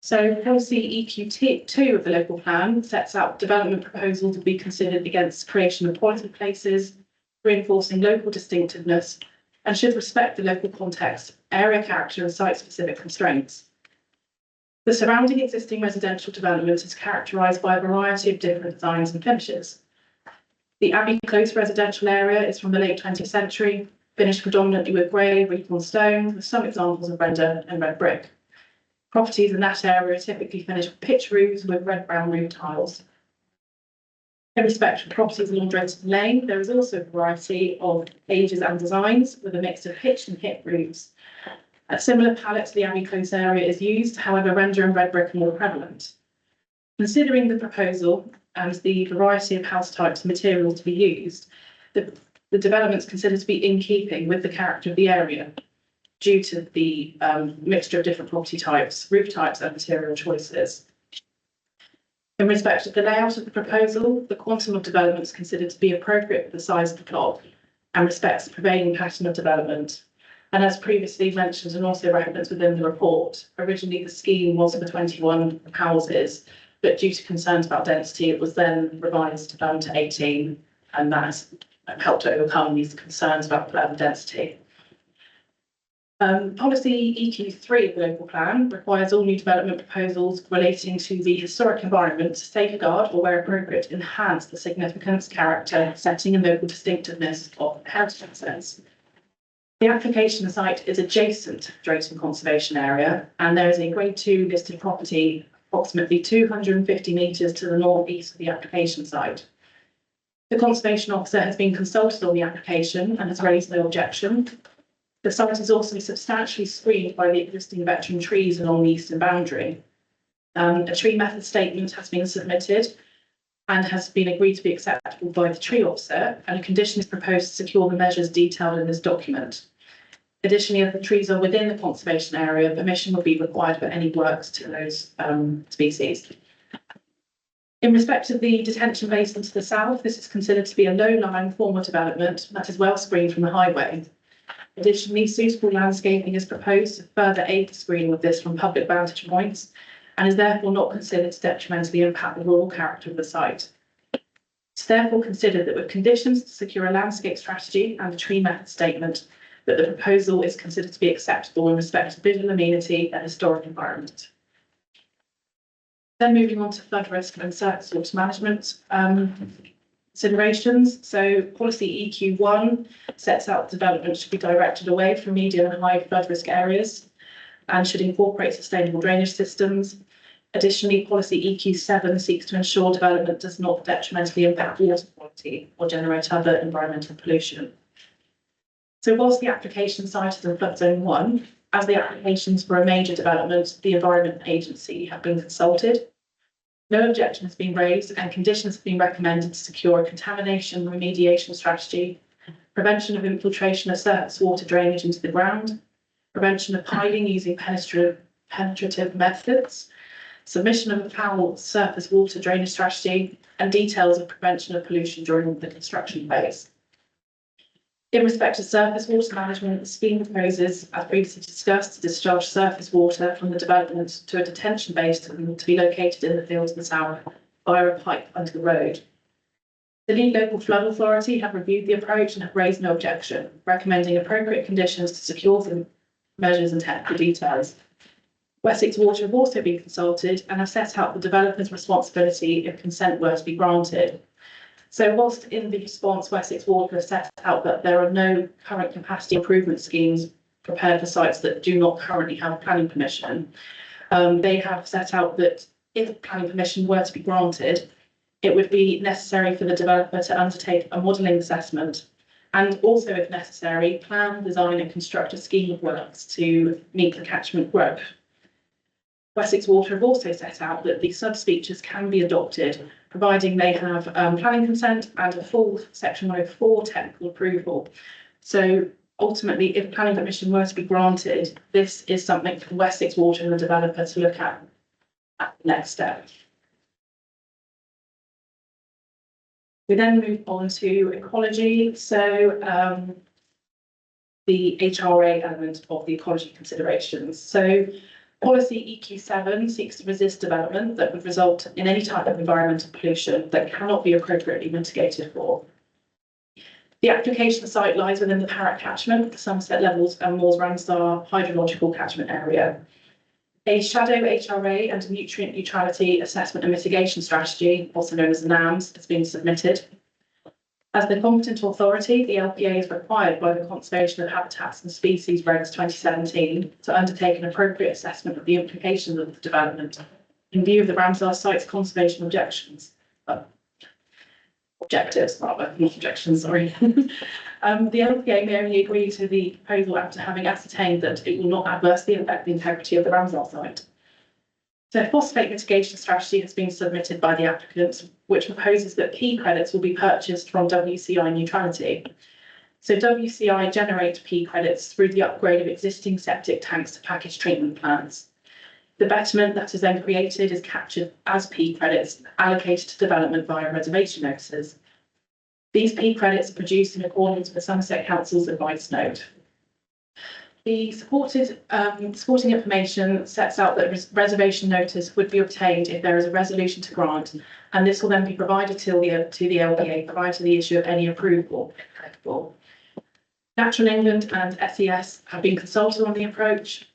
So policy EQ2 of the local plan sets out development proposals to be considered against creation of quality places, reinforcing local distinctiveness, and should respect the local context, area character, and site-specific constraints. The surrounding existing residential development is characterised by a variety of different designs and finishes. The Abbey Close residential area is from the late 20th century, finished predominantly with grey, Reefhorn stone, with some examples of render and red brick. Properties in that area are typically finished with pitch roofs with red-brown roof tiles. In respect to properties along Drayton Lane, there is also a variety of ages and designs with a mix of pitched and hip roofs. A similar palette to the Abbey Close area is used, however, render and red brick are more prevalent. Considering the proposal and the variety of house types and materials to be used, the development is considered to be in keeping with the character of the area due to the mixture of different property types, roof types and material choices. In respect of the layout of the proposal, the quantum of development is considered to be appropriate for the size of the plot and respects the prevailing pattern of development. And as previously mentioned and also referenced within the report, originally the scheme was for 21 houses, but due to concerns about density, it was then revised to 18, and that has helped to overcome these concerns about density. Policy EQ3 of the local plan requires all new development proposals relating to the historic environment to safeguard or, where appropriate, enhance the significance, character, setting and local distinctiveness of heritage assets. The application site is adjacent to Drayton Conservation Area, and there is a Grade 2 listed property approximately 250 metres to the north-east of the application site. The Conservation Officer has been consulted on the application and has raised no objection. The site is also substantially screened by the existing veteran trees along the eastern boundary. A tree method statement has been submitted and has been agreed to be acceptable by the tree officer, and a condition is proposed to secure the measures detailed in this document. Additionally, if the trees are within the conservation area, permission will be required for any works to those species. In respect of the detention basin to the south, this is considered to be a low-lying form of development that is well screened from the highway. Additionally, suitable landscaping is proposed to further aid the screening of this from public vantage points and is therefore not considered to detrimentally impact the rural character of the site. It's therefore considered that with conditions to secure a landscape strategy and a tree method statement, that the proposal is considered to be acceptable in respect to visual amenity and historic environment. Then moving on to flood risk and surface water management considerations. So policy EQ1 sets out development should be directed away from medium and high flood risk areas and should incorporate sustainable drainage systems. Additionally, policy EQ7 seeks to ensure development does not detrimentally impact water quality or generate other environmental pollution. So whilst the application site is in flood zone 1, as the applications for a major development, the Environment Agency have been consulted. No objection has been raised and conditions have been recommended to secure a contamination remediation strategy, prevention of infiltration of surface water drainage into the ground, prevention of piling using penetrative methods, submission of a foul surface water drainage strategy, and details of prevention of pollution during the construction phase. In respect to surface water management, the scheme proposes, as previously discussed, to discharge surface water from the development to a detention basin to be located in the fields to the south via a pipe under the road. The Lead Local Flood Authority have reviewed the approach and have raised no objection, recommending appropriate conditions to secure the measures and technical details. Wessex Water have also been consulted and have set out the developer's responsibility if consent were to be granted. So whilst in the response, Wessex Water has set out that there are no current capacity improvement schemes prepared for sites that do not currently have planning permission, they have set out that if planning permission were to be granted, it would be necessary for the developer to undertake a modelling assessment and also, if necessary, plan, design and construct a scheme of works to meet the catchment growth. Wessex Water have also set out that the sub-speeches can be adopted, providing they have planning consent and a full Section 104 technical approval. So ultimately, if planning permission were to be granted, this is something for Wessex Water and the developer to look at the next step. We then move on to ecology. So the HRA element of the ecology considerations. So Policy EQ7 seeks to resist development that would result in any type of environmental pollution that cannot be appropriately mitigated for. The application site lies within the Parrot catchment, the Somerset Levels and Moors Ramsar hydrological catchment area. A shadow HRA and a nutrient neutrality assessment and mitigation strategy, also known as NAMS, has been submitted. As the competent authority, the LPA is required by the Conservation of Habitats and Species Regs 2017 to undertake an appropriate assessment of the implications of the development in view of the Ramsar site's conservation objectives, rather, not objections, sorry. The LPA may only agree to the proposal after having ascertained that it will not adversely affect the integrity of the Ramsar site. So a phosphate mitigation strategy has been submitted by the applicant, which proposes that P credits will be purchased from WCI neutrality. So WCI generates P credits through the upgrade of existing septic tanks to package treatment plants. The betterment that is then created is captured as P credits allocated to development via reservation notices. These P credits are produced in accordance with Somerset Council's advice note. The supporting information sets out that reservation notice would be obtained if there is a resolution to grant, and this will then be provided to the LPA prior to the issue of any approval. Natural England and SES have been consulted on the approach.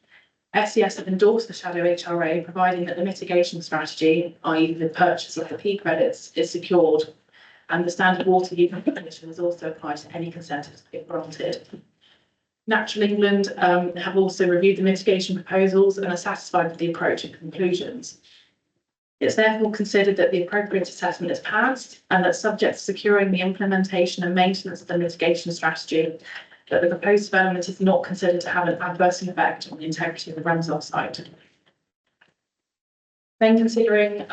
SES have endorsed the shadow HRA, providing that the mitigation strategy, i.e. the purchase of the P credits, is secured, and the standard water use condition is also applied to any consent if granted. Natural England have also reviewed the mitigation proposals and are satisfied with the approach and conclusions. It's therefore considered that the appropriate assessment is passed and that subject to securing the implementation and maintenance of the mitigation strategy, that the proposed development is not considered to have an adverse effect on the integrity of the Ramsar site. Then considering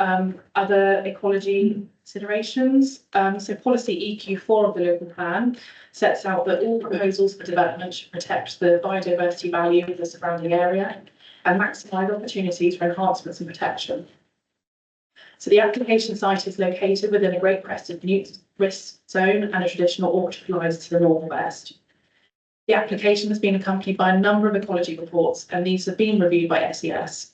other ecology considerations, so policy EQ4 of the local plan sets out that all proposals for development should protect the biodiversity value of the surrounding area and maximise opportunities for enhancements and protection. So the application site is located within a Great Crested Butte risk zone and a traditional orchard lies to the northwest. The application has been accompanied by a number of ecology reports, and these have been reviewed by SES.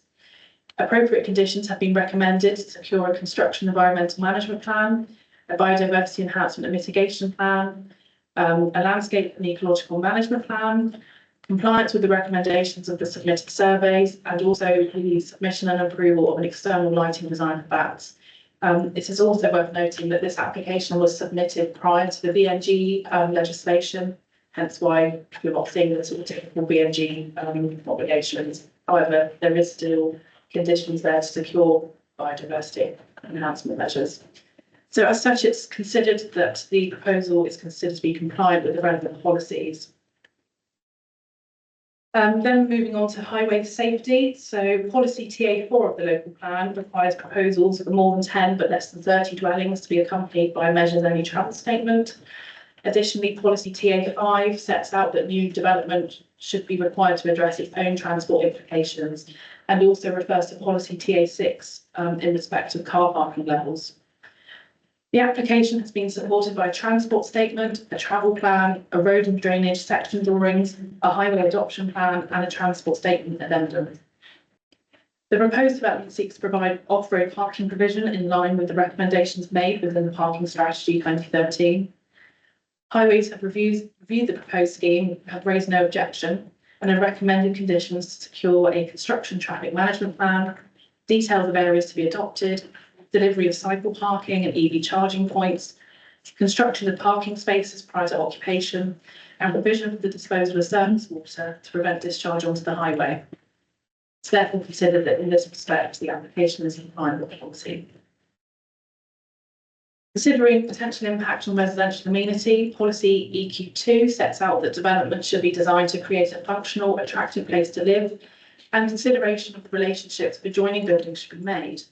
Appropriate conditions have been recommended to secure a construction environmental management plan, a biodiversity enhancement and mitigation plan, a landscape and ecological management plan, compliance with the recommendations of the submitted surveys, and also the submission and approval of an external lighting design for bats. It is also worth noting that this application was submitted prior to the VNG legislation, hence why we're not seeing the sort of typical VNG obligations. However, there is still conditions there to secure biodiversity enhancement measures. So as such, it's considered that the proposal is considered to be compliant with the relevant policies. Then moving on to highway safety. So policy TA4 of the local plan requires proposals for more than 10 but less than 30 dwellings to be accompanied by a measures only travel statement. Additionally, policy TA5 sets out that new development should be required to address its own transport implications, and also refers to policy TA6 in respect of car parking levels. The application has been supported by a transport statement, a travel plan, a road and drainage section drawings, a highway adoption plan, and a transport statement addendum. The proposed development seeks to provide off-road parking provision in line with the recommendations made within the Parking Strategy 2013. Highways have reviewed the proposed scheme, have raised no objection, and have recommended conditions to secure a construction traffic management plan, details of areas to be adopted, delivery of cycle parking and EV charging points, construction of parking spaces prior to occupation, and provision for the disposal of surface water to prevent discharge onto the highway. It's therefore considered that in this respect, the application is in line with the policy. Considering potential impact on residential amenity, policy EQ2 sets out that development should be designed to create a functional, attractive place to live, and consideration of the relationships of adjoining buildings should be made.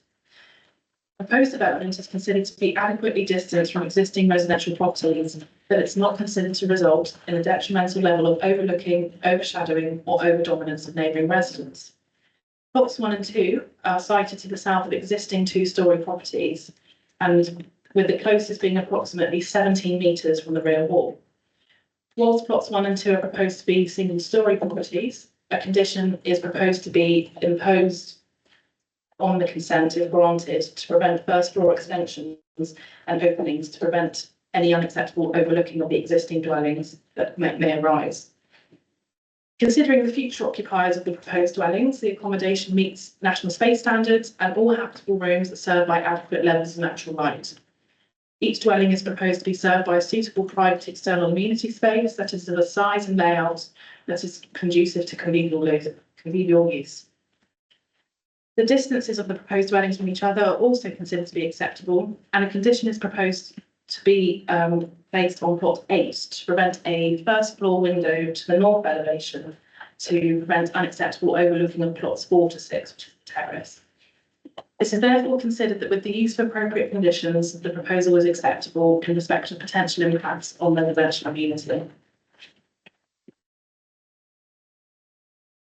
Proposed development is considered to be adequately distanced from existing residential properties, but it's not considered to result in a detrimental level of overlooking, overshadowing, or over-dominance of neighbouring residents. Plots 1 and 2 are sited to the south of existing two-storey properties, and with the closest being approximately 17 metres from the rear wall. Whilst plots 1 and 2 are proposed to be single-storey properties, a condition is proposed to be imposed on the consent if granted to prevent first floor extensions and openings to prevent any unacceptable overlooking of the existing dwellings that may arise. Considering the future occupiers of the proposed dwellings, the accommodation meets national space standards and all habitable rooms are served by adequate levels of natural light. Each dwelling is proposed to be served by a suitable private external amenity space that is of a size and layout that is conducive to convivial use. The distances of the proposed dwellings from each other are also considered to be acceptable, and a condition is proposed to be placed on plot 8 to prevent a first floor window to the north elevation to prevent unacceptable overlooking of plots 4 to 6, which is the terrace. It is therefore considered that with the use of appropriate conditions, the proposal is acceptable in respect of potential impacts on the residential community.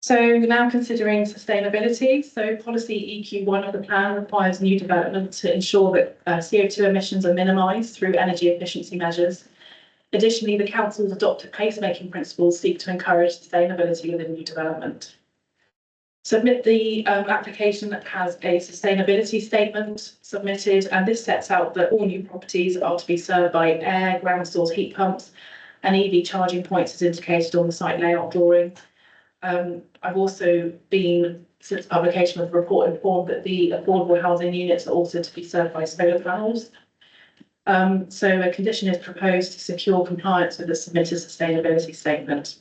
So now considering sustainability, so policy EQ1 of the plan requires new development to ensure that CO2 emissions are minimised through energy efficiency measures. Additionally, the council's adopted placemaking principles seek to encourage sustainability within new development. Submit the application that has a sustainability statement submitted, and this sets out that all new properties are to be served by air, ground source heat pumps, and EV charging points as indicated on the site layout drawing. I've also been, since publication of the report, informed that the affordable housing units are also to be served by solar panels. So a condition is proposed to secure compliance with the submitted sustainability statement.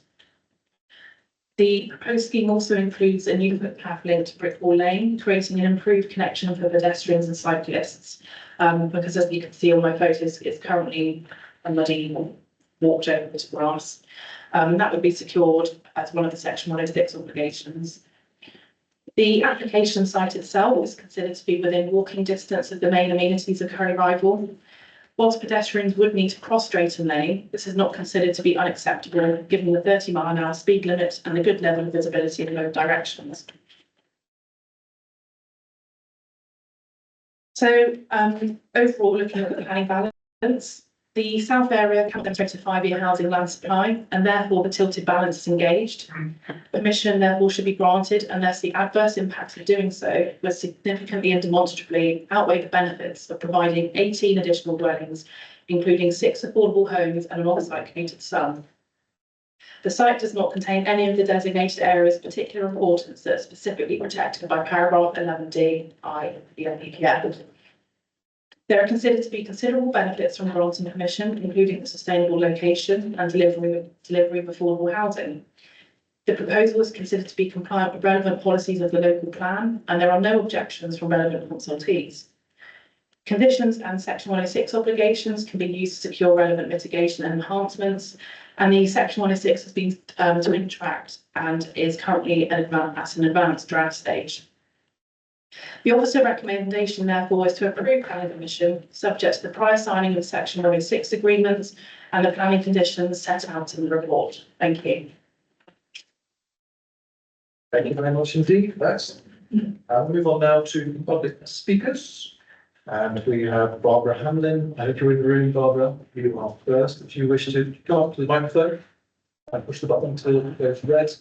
The proposed scheme also includes a new footpath link to Brickwall Lane, creating an improved connection for pedestrians and cyclists. Because as you can see on my photos, it's currently a muddy walked over with grass. That would be secured as one of the Section 106 obligations. The application site itself is considered to be within walking distance of the main amenities of Curry Rival. Whilst pedestrians would need to cross Drayton Lane, this is not considered to be unacceptable given the 30-mile-an-hour speed limit and the good level of visibility in both directions. So overall, looking at the planning balance, the south area can demonstrate a 5-year housing land supply, and therefore the tilted balance is engaged. Permission therefore should be granted unless the adverse impacts of doing so will significantly and demonstrably outweigh the benefits of providing 18 additional dwellings, including 6 affordable homes and an on-site commuter sun. The site does not contain any of the designated areas of particular importance that are specifically protected by paragraph 11D(I) of the NPPF. There are considered to be considerable benefits from granting permission, including the sustainable location and delivery of affordable housing. The proposal is considered to be compliant with relevant policies of the local plan, and there are no objections from relevant consultees. Conditions and Section 106 obligations can be used to secure relevant mitigation and enhancements, and the Section 106 has been twin tracked and is currently at an advanced draft stage. The officer recommendation, therefore, is to approve planning permission, subject to the prior signing of Section 106 agreements and the planning conditions set out in the report. Thank you. Thank you very much indeed. That's. We'll move on now to public speakers. And we have Barbara Hamlin. I hope you're in the room, Barbara. You are first. If you wish to go up to the microphone and push the button until it goes red.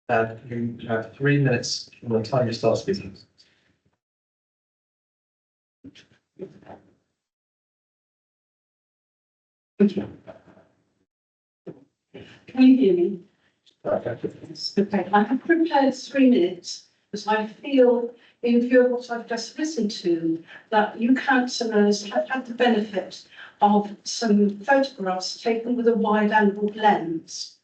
And you have 3 minutes from the time you start speaking. Can you hear me? Okay. Okay, I have prepared 3 minutes because I feel, in view of what I've just listened to, that you councillors have had the benefit of some photographs taken with a wide-angled lens.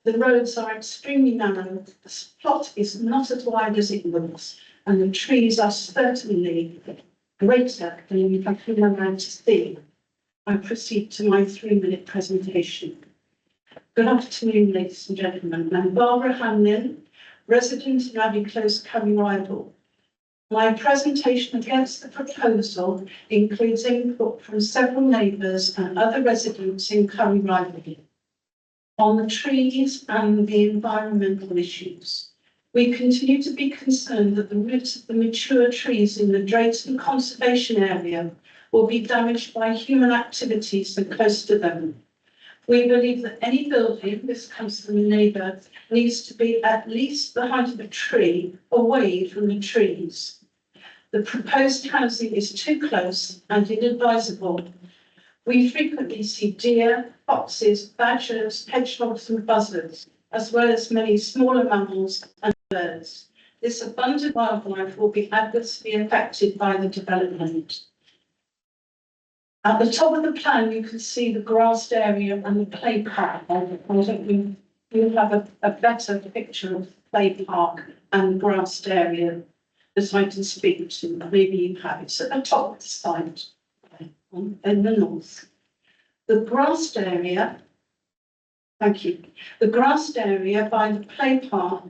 The roads are extremely narrow, the plot is not as wide as it looks, and the trees are certainly greater than you have been allowed to see. I proceed to my 3-minute presentation. Good afternoon, ladies and gentlemen. I'm Barbara Hamlin, resident in Abbey Close, Curry Rival. My presentation against the proposal includes input from several neighbours and other residents in Curry Rival on the trees and the environmental issues. We continue to be concerned that the roots of the mature trees in the Drayton Conservation Area will be damaged by human activities that are close to them. We believe that any building, this comes from a neighbour, needs to be at least the height of a tree away from the trees. The proposed housing is too close and inadvisable. We frequently see deer, foxes, badgers, hedgehogs and buzzards, as well as many smaller mammals and birds. This abundant wildlife will be adversely affected by the development. At the top of the plan, you can see the grassed area and the play park. I think you have a better picture of the play park and the grassed area that I can speak to. Maybe you have. It's at the top of the site in the north. The grassed area, thank you. The grassed area by the play park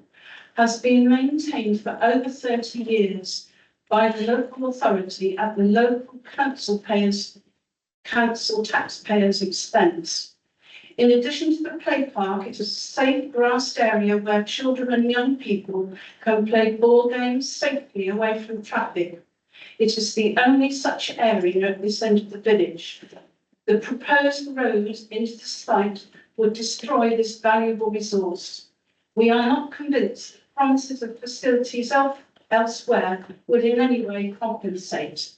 has been maintained for over 30 years by the local authority at the local council taxpayers' expense. In addition to the play park, it is a safe grassed area where children and young people can play ball games safely away from traffic. It is the only such area at this end of the village. The proposed road into the site would destroy this valuable resource. We are not convinced that promises of facilities elsewhere would in any way compensate.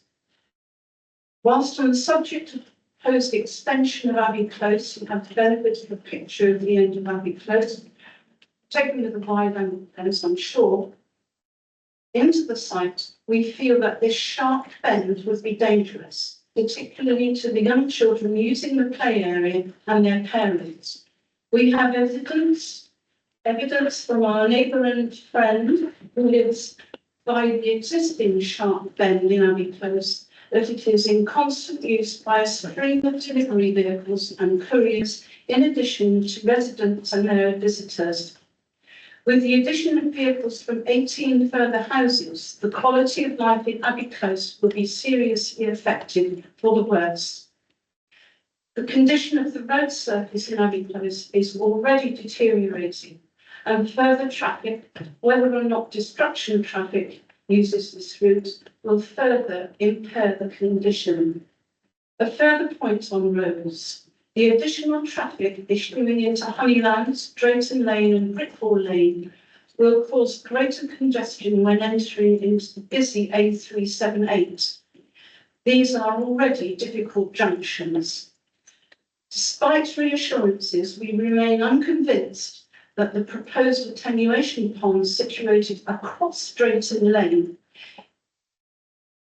Whilst on the subject of the proposed extension of Abbey Close, you have the benefit of a picture of the end of Abbey Close, taken with a wide angle lens, I'm sure, into the site, we feel that this sharp bend would be dangerous, particularly to the young children using the play area and their parents. We have evidence from our neighbour and friend who lives by the existing sharp bend in Abbey Close that it is in constant use by a stream of delivery vehicles and couriers, in addition to residents and their visitors. With the addition of vehicles from 18 further houses, the quality of life in Abbey Close will be seriously affected for the worse. The condition of the road surface in Abbey Close is already deteriorating, and further traffic, whether or not destruction traffic uses this route, will further impair the condition. A further point on roads. The additional traffic issuing into Honeylands, Drayton Lane and Brickhall Lane will cause greater congestion when entering into the busy A378. These are already difficult junctions. Despite reassurances, we remain unconvinced that the proposed attenuation ponds situated across Drayton Lane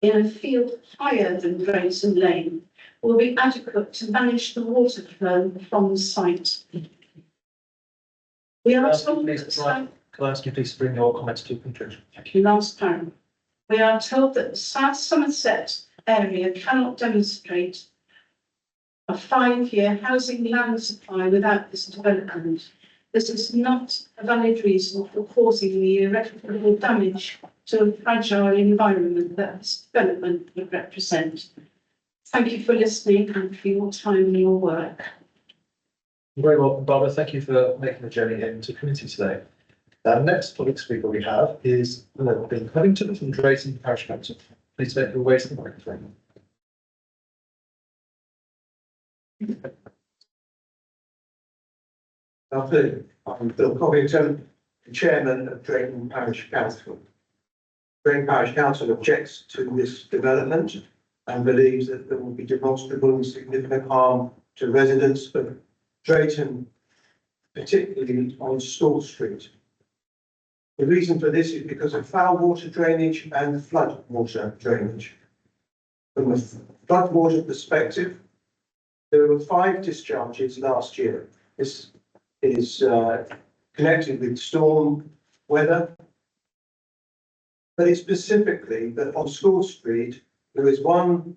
in a field higher than Drayton Lane will be adequate to manage the water flow from the site. We are told that Can I ask you please to bring your comments to conclusion? last paragraph. We are told that the South Somerset area cannot demonstrate a 5-year housing land supply without this development. This is not a valid reason for causing the irreparable damage to a fragile environment that this development would represent. Thank you for listening and for your time and your work. Very well, Barbara, thank you for making the journey into community today. Our next public speaker we have is Ben Covington from Drayton Parish Council. Please make your way to the microphone. Afternoon, I'm Bill Covington, Chairman of Drayton Parish Council. Drayton Parish Council objects to this development and believes that there will be demonstrable and significant harm to residents of Drayton, particularly on Store Street. The reason for this is because of foul water drainage and flood water drainage. From a flood water perspective, there were 5 discharges last year. This is connected with storm weather, but it's specifically that on School Street there is one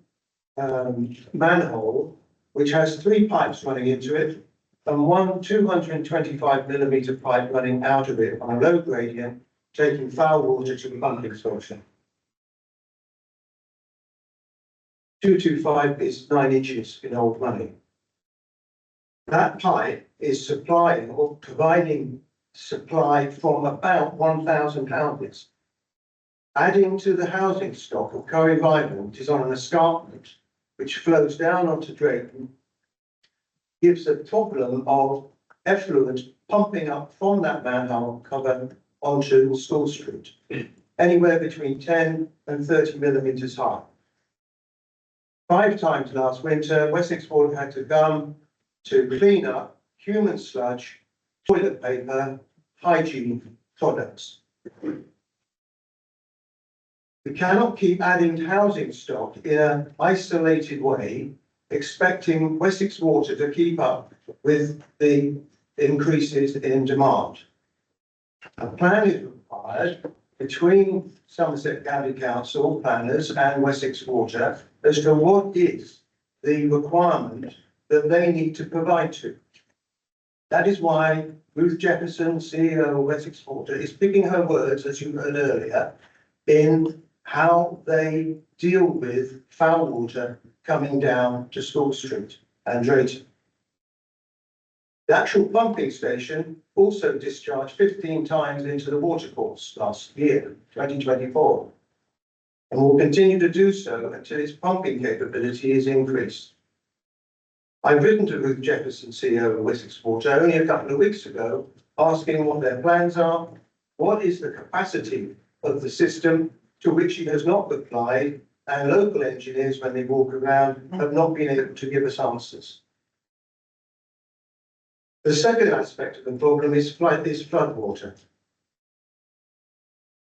manhole which has 3 pipes running into it and one 225mm pipe running out of it on a low gradient, taking foul water to the pumping station. 225 is 9 inches in old money. That pipe is supplying or providing supply from about 1,000 houses, adding to the housing stock of Co-Revival, which is on an escarpment which flows down onto Drayton gives a problem of effluent pumping up from that manhole cover onto School Street, anywhere between 10 and 30 millimetres high. 5 times last winter, Wessex Water had to come to clean up human sludge, toilet paper, hygiene products. We cannot keep adding housing stock in an isolated way, expecting Wessex Water to keep up with the increases in demand. A plan is required between Somerset County Council planners and Wessex Water as to what is the requirement that they need to provide to. That is why Ruth Jefferson, CEO of Wessex Water, is picking her words, as you heard earlier, in how they deal with foul water coming down to School Street and Drayton. The actual pumping station also discharged 15 times into the watercourse last year, 2024, and will continue to do so until its pumping capability is increased. I've written to Ruth Jefferson, CEO of Wessex Water, only a couple of weeks ago, asking what their plans are, what is the capacity of the system, to which she has not replied, and local engineers, when they walk around, have not been able to give us answers. The second aspect of the problem is floodwater.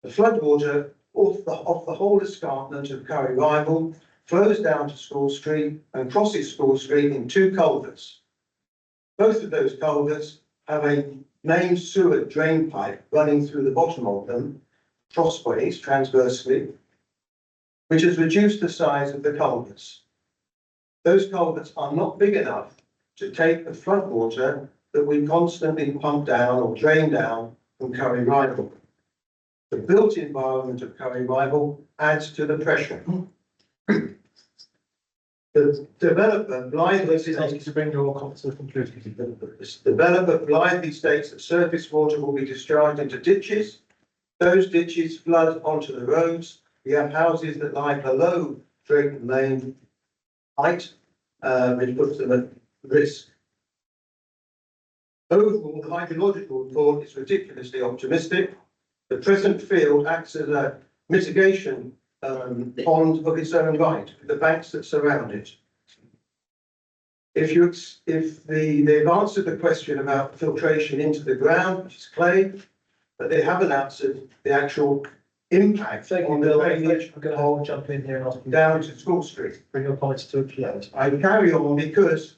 The floodwater off the whole escarpment of Curry Rival flows down to School Street and crosses School Street in 2 culverts. Both of those culverts have a main sewer drain pipe running through the bottom of them, crossways, transversely, which has reduced the size of the culverts. Those culverts are not big enough to take the floodwater that we constantly pump down or drain down from Curry Rival. The built environment of Curry Rival adds to the pressure. The developer blindly states to bring your comments to a conclusion. the developer blindly states that surface water will be discharged into ditches. Those ditches flood onto the roads. We have houses that lie below Drayton Lane height, which puts them at risk. Overall, the hydrological report is ridiculously optimistic. The present field acts as a mitigation pond of its own right, the banks that surround it. They've answered the question about filtration into the ground, which is clay, but they haven't answered the actual impact on the drainage. I'm going to jump in here and ask you down to School Street. bring your comments to a close. I carry on because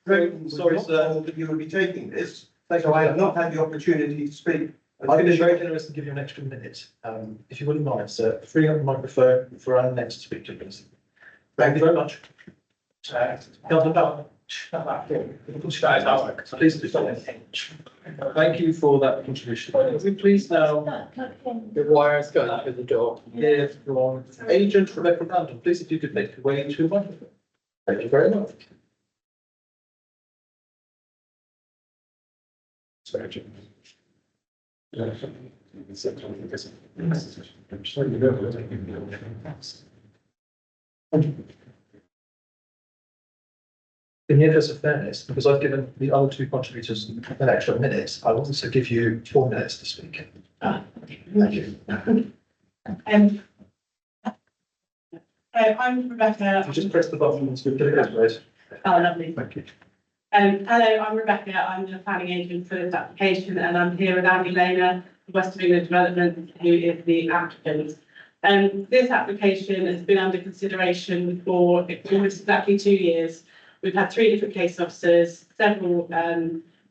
Drayton Sorry, was sir. not told that you would be taking this, so I have not had the opportunity to speak. I've been very generous to give you an extra minute. If you wouldn't mind, sir, freeing up the microphone for our next speaker, please. Thank you very much. Councillor Bell. Please do so. Thank you for that contribution. Can we please now The wires going through the door. hear from Agent Rebecca Randall? Please, if you could make your way to the microphone. Thank you very much. Sorry, Jim. In the interest of fairness, because I've given the other 2 contributors an extra minute, I will also give you 4 minutes to speak. Thank you. I'm Rebecca. If you just press the button to get it, please. Oh, lovely. Thank you. Hello, I'm Rebecca. I'm the planning agent for this application, and I'm here with Andy Lehner, West of England Development, who is the applicant. This application has been under consideration for almost exactly 2 years. We've had 3 different case officers, several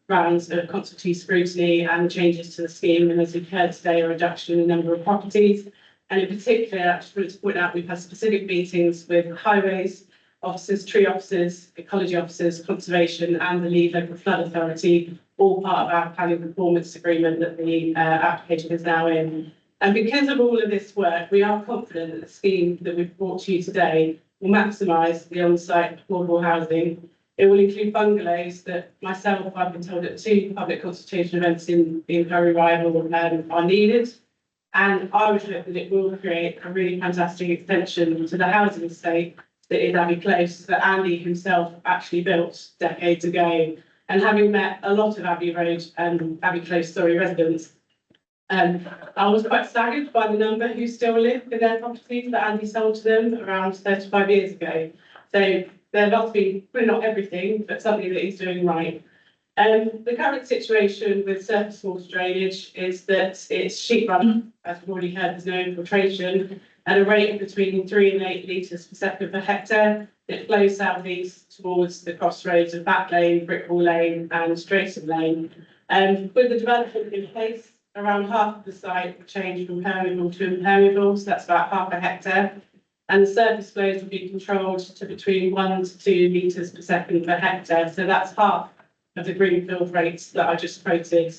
rounds of consultative scrutiny and changes to the scheme, and as we've heard today, a reduction in the number of properties. And in particular, I just wanted to point out, we've had specific meetings with highways officers, tree officers, ecology officers, conservation, and the Leeds Local Flood Authority, all part of our planning performance agreement that the application is now in. And because of all of this work, we are confident that the scheme that we've brought to you today will maximise the on-site affordable housing. It will include bungalows that myself, I've been told that 2 public consultation events in Curry Rival are needed. And I would hope that it will create a really fantastic extension to the housing estate that is Abbey Close that Andy himself actually built decades ago. And having met a lot of Abbey Road and Abbey Close, residents, I was quite staggered by the number who still live in their properties that Andy sold to them around 35 years ago. So there must be, probably not everything, but something that he's doing right. The current situation with surface water drainage is that it's sheet run, as we've already heard, there's no infiltration, at a rate of between 3 and 8 litres per second per hectare. It flows southeast towards the crossroads of Back Lane, Brickwall Lane and Drayton Lane. With the development in place, around half of the site will change from permeable to impermeable, so that's about half a hectare. And the surface flows will be controlled to between 1 to 2 litres per second per hectare, so that's half of the greenfield rates that I just quoted.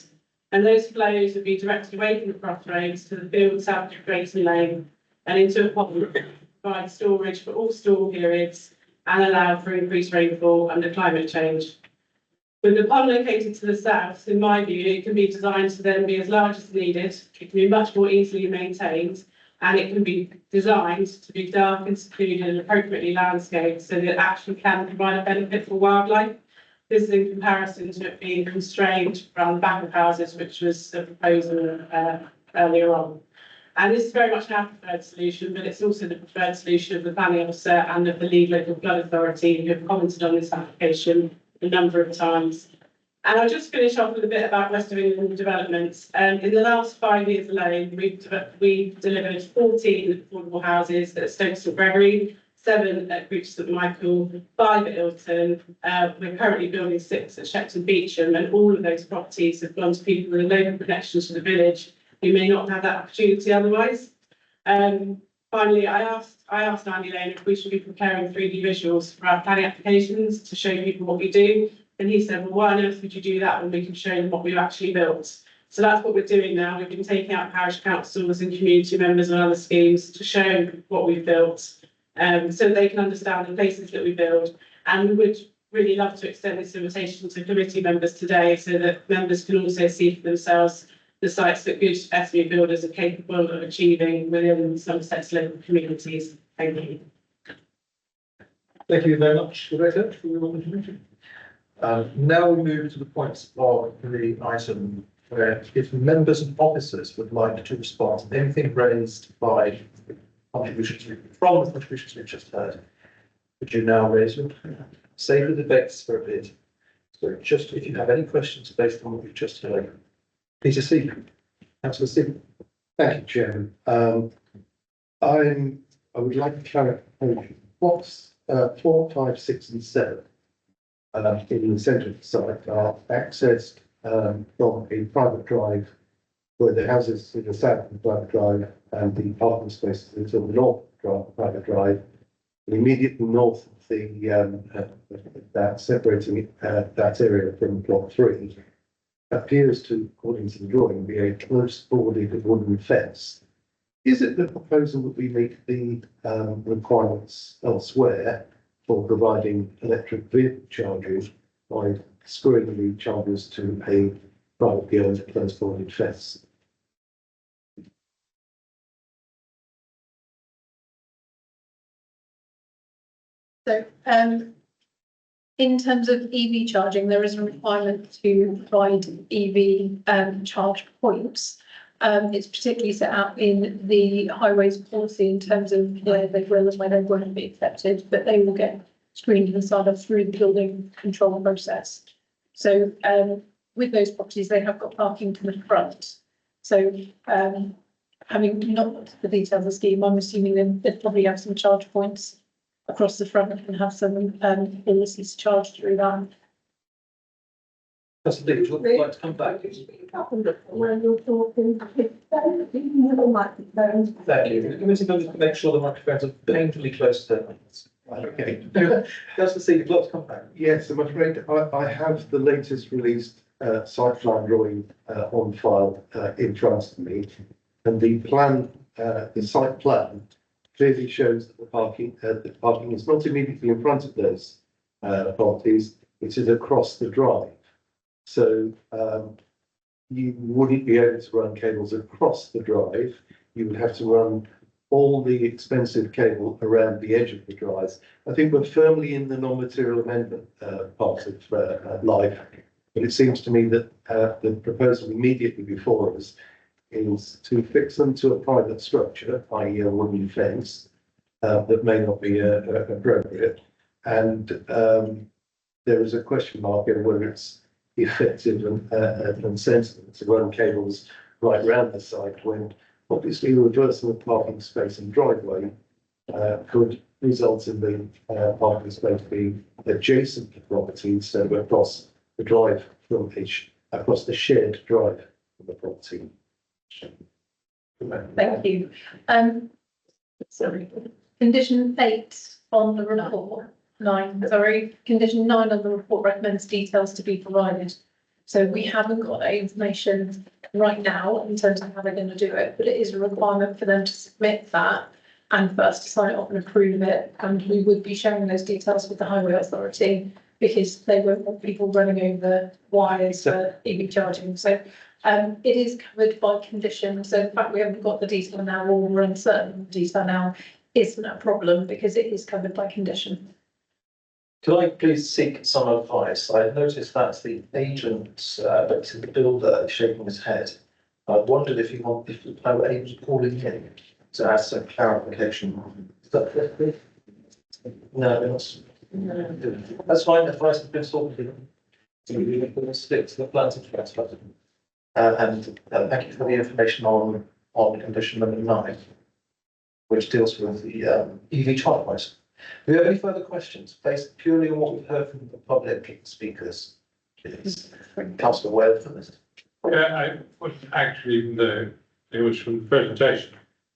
And those flows would be directed away from the crossroads to the field south of Drayton Lane and into a pot to provide storage for all storm periods and allow for increased rainfall under climate change. With the pond located to the south, in my view, it can be designed to then be as large as needed, it can be much more easily maintained, and it can be designed to be dark and secluded and appropriately landscaped so that it actually can provide a benefit for wildlife. This is in comparison to it being constrained around the back of houses, which was a proposal earlier on. And this is very much our preferred solution, but it's also the preferred solution of the planning officer and of the lead local flood authority who have commented on this application a number of times. And I'll just finish off with a bit about West of England developments. In the last 5 years alone, we've delivered 14 affordable houses at Stoke St Gregory, 7 at Great St Michael, 5 at Ilton. We're currently building 6 at Shepton Beecham, and all of those properties have gone to people with a local connection to the village who may not have that opportunity otherwise. Finally, I asked Andy Lane if we should be preparing 3D visuals for our planning applications to show people what we do. And he said, well, why on earth would you do that when we can show them what we've actually built? So that's what we're doing now. We've been taking out parish councils and community members and other schemes to show what we've built, so they can understand the places that we build. And we would really love to extend this invitation to committee members today so that members can also see for themselves the sites that good SME builders are capable of achieving within Somerset's local communities. Thank you. Thank you very much, Rebecca, for your information. Now we move to the points of the item where if members and officers would like to respond to anything raised by contributions from the contributions we've just heard, would you now raise your hand? Save the debates for a bit. So just if you have any questions based on what we've just heard, please proceed. Councillor Stephen. Thank you, Chairman. I would like to clarify what's 4, 5, 6 and 7 in the centre of the site are accessed from a private drive where the houses to the south of the private drive and the parking spaces to the north of the private drive, immediately north of the that separating that area from block 3 appears to, according to the drawing, be a close bordered wooden fence. Is it the proposal that we meet the requirements elsewhere for providing electric vehicle chargers by screwing the chargers to a privately owned close bordered fence? So, in terms of EV charging, there is a requirement to provide EV charge points. It's particularly set out in the highways policy in terms of where they will and where they won't be accepted, but they will get screened and signed off through the building control process. So with those properties, they have got parking to the front. So having not looked at the details of the scheme, I'm assuming they'd probably have some charge points across the front and have some ability to charge through that. Councillor Lee, would you like to come back? When you're talking, microphones. Thank you. The committee members can make sure the microphones are painfully close to their mouths. Okay. Councillor Steve, would you like to come back? Yes, I'm afraid I have the latest released site plan drawing on file in front of me, and the plan, the site plan, clearly shows that the parking is not immediately in front of those properties; it is across the drive. So you wouldn't be able to run cables across the drive. You would have to run all the expensive cable around the edge of the drive. I think we're firmly in the non-material amendment part of life. But it seems to me that the proposal immediately before us is to fix them to a private structure, i.e. a wooden fence, that may not be appropriate. And there is a question mark over whether it's effective and sensible to run cables right around the site when obviously the reversal of parking space and driveway could result in the parking space being adjacent to property instead of across the drive from across the shared drive from the property. Thank you. Sorry, condition 8 on the report, 9, sorry, condition 9 on the report recommends details to be provided. So we haven't got that information right now in terms of how they're going to do it, but it is a requirement for them to submit that and for us to sign it off and approve it. And we would be sharing those details with the Highway Authority because they won't want people running over wires for EV charging. So it is covered by condition. So the fact we haven't got the detail now, or we're uncertain of the detail now, isn't a problem because it is covered by condition. Could I please seek some advice? I noticed that the agent, but the builder is shaking his head. I wondered if you were able to call in to add some clarification. Is that no, it's that's fine. Advice has been sought. We're going to stick to the plans of transport. And thank you for the information on condition number 9, which deals with the EV chargers. Do you have any further questions based purely on what we've heard from the public speakers? Please, Councillor Webb for this. Yeah, I wasn't actually know it was from the presentation.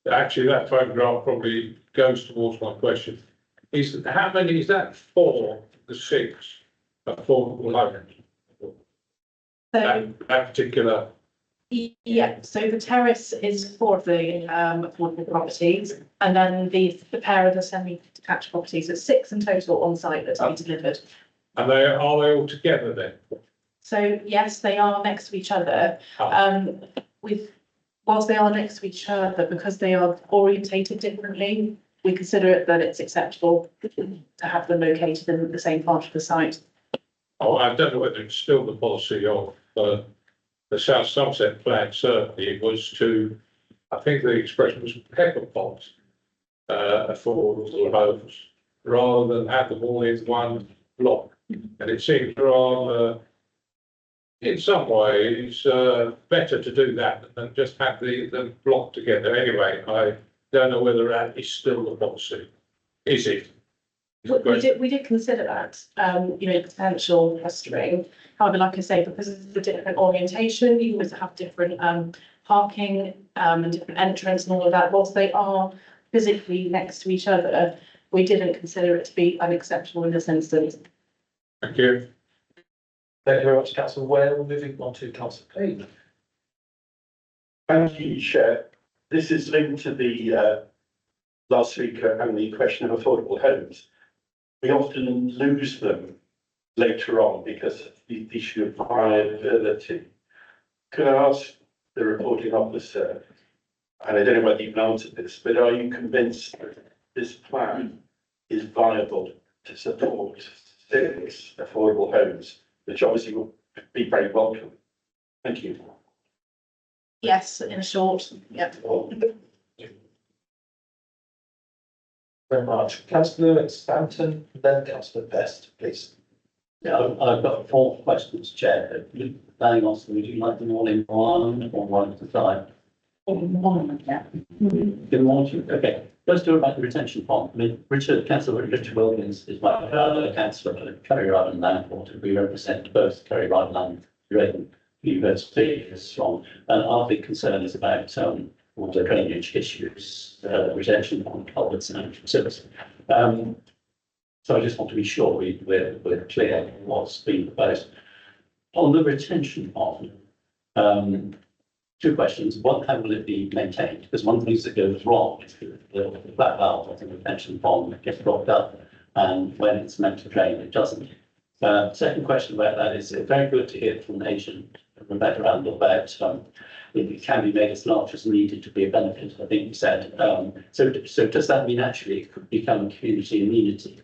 Actually, that photograph probably goes towards my question. Is how many is that 4 the 6 affordable homes? That particular. Yeah, so the terrace is 4 of the affordable properties, and then the pair of the semi-detached properties, it's 6 in total on site that are to be delivered. And are they all together then? So yes, they are next to each other. Whilst they are next to each other, because they are orientated differently, we consider it that it's acceptable to have them located in the same part of the site. Oh, I don't know whether it's still the policy of the South Somerset plan. Certainly, it was to, I think the expression was pepper pot affordable homes, rather than have them all in one block. And it seems rather, in some ways, better to do that than just have the block together. Anyway, I don't know whether that is still the policy. Is it? We did consider that, potential clustering. However, like I say, because of the different orientation, you always have different parking and different entrance and all of that. Whilst they are physically next to each other, we didn't consider it to be unacceptable in this instance. Thank you. Thank you very much, Councillor Webb. Moving on to Councillor Payne. Thank you, Chair. This is linked to the last speaker and the question of affordable homes. We often lose them later on because of the issue of viability. Could I ask the reporting officer, and I don't know whether you can answer this, but are you convinced that this plan is viable to support 6 affordable homes, which obviously will be very welcome? Thank you. Yes, in short, yep. Very much. Councillor Stanton, then Councillor Best, please. Yeah, I've got 4 questions, Chair. Planning on, would you like them all in one or one at a time? Yeah. Good morning. Okay, let's do about the retention pond. I mean, Councillor Richard Wilkins is my councillor at Curry Ryland Land Court. We represent both Curry Ryland and University is strong. And our big concern is about all the drainage issues, retention pond culverts and facilities. So I just want to be sure we're clear what's being proposed. On the retention pond, 2 questions. One, how will it be maintained? Because one of the things that goes wrong is the flat valve of the retention pond gets blocked up, and when it's meant to drain, it doesn't. Second question about that is very good to hear from the agent a better handle about, it can be made as large as needed to be a benefit, I think you said. So does that mean actually it could become a community amenity?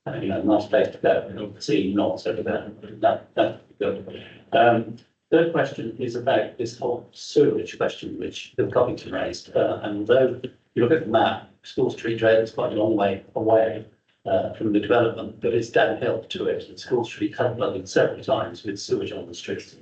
You know, a nice place to go, obviously not so that would be good. Third question is about this whole sewerage question, which Bill Covington raised. And though you look at the map, School Street Drain is quite a long way away from the development, but it's downhill to it. And School Street has flooded several times with sewage on the streets.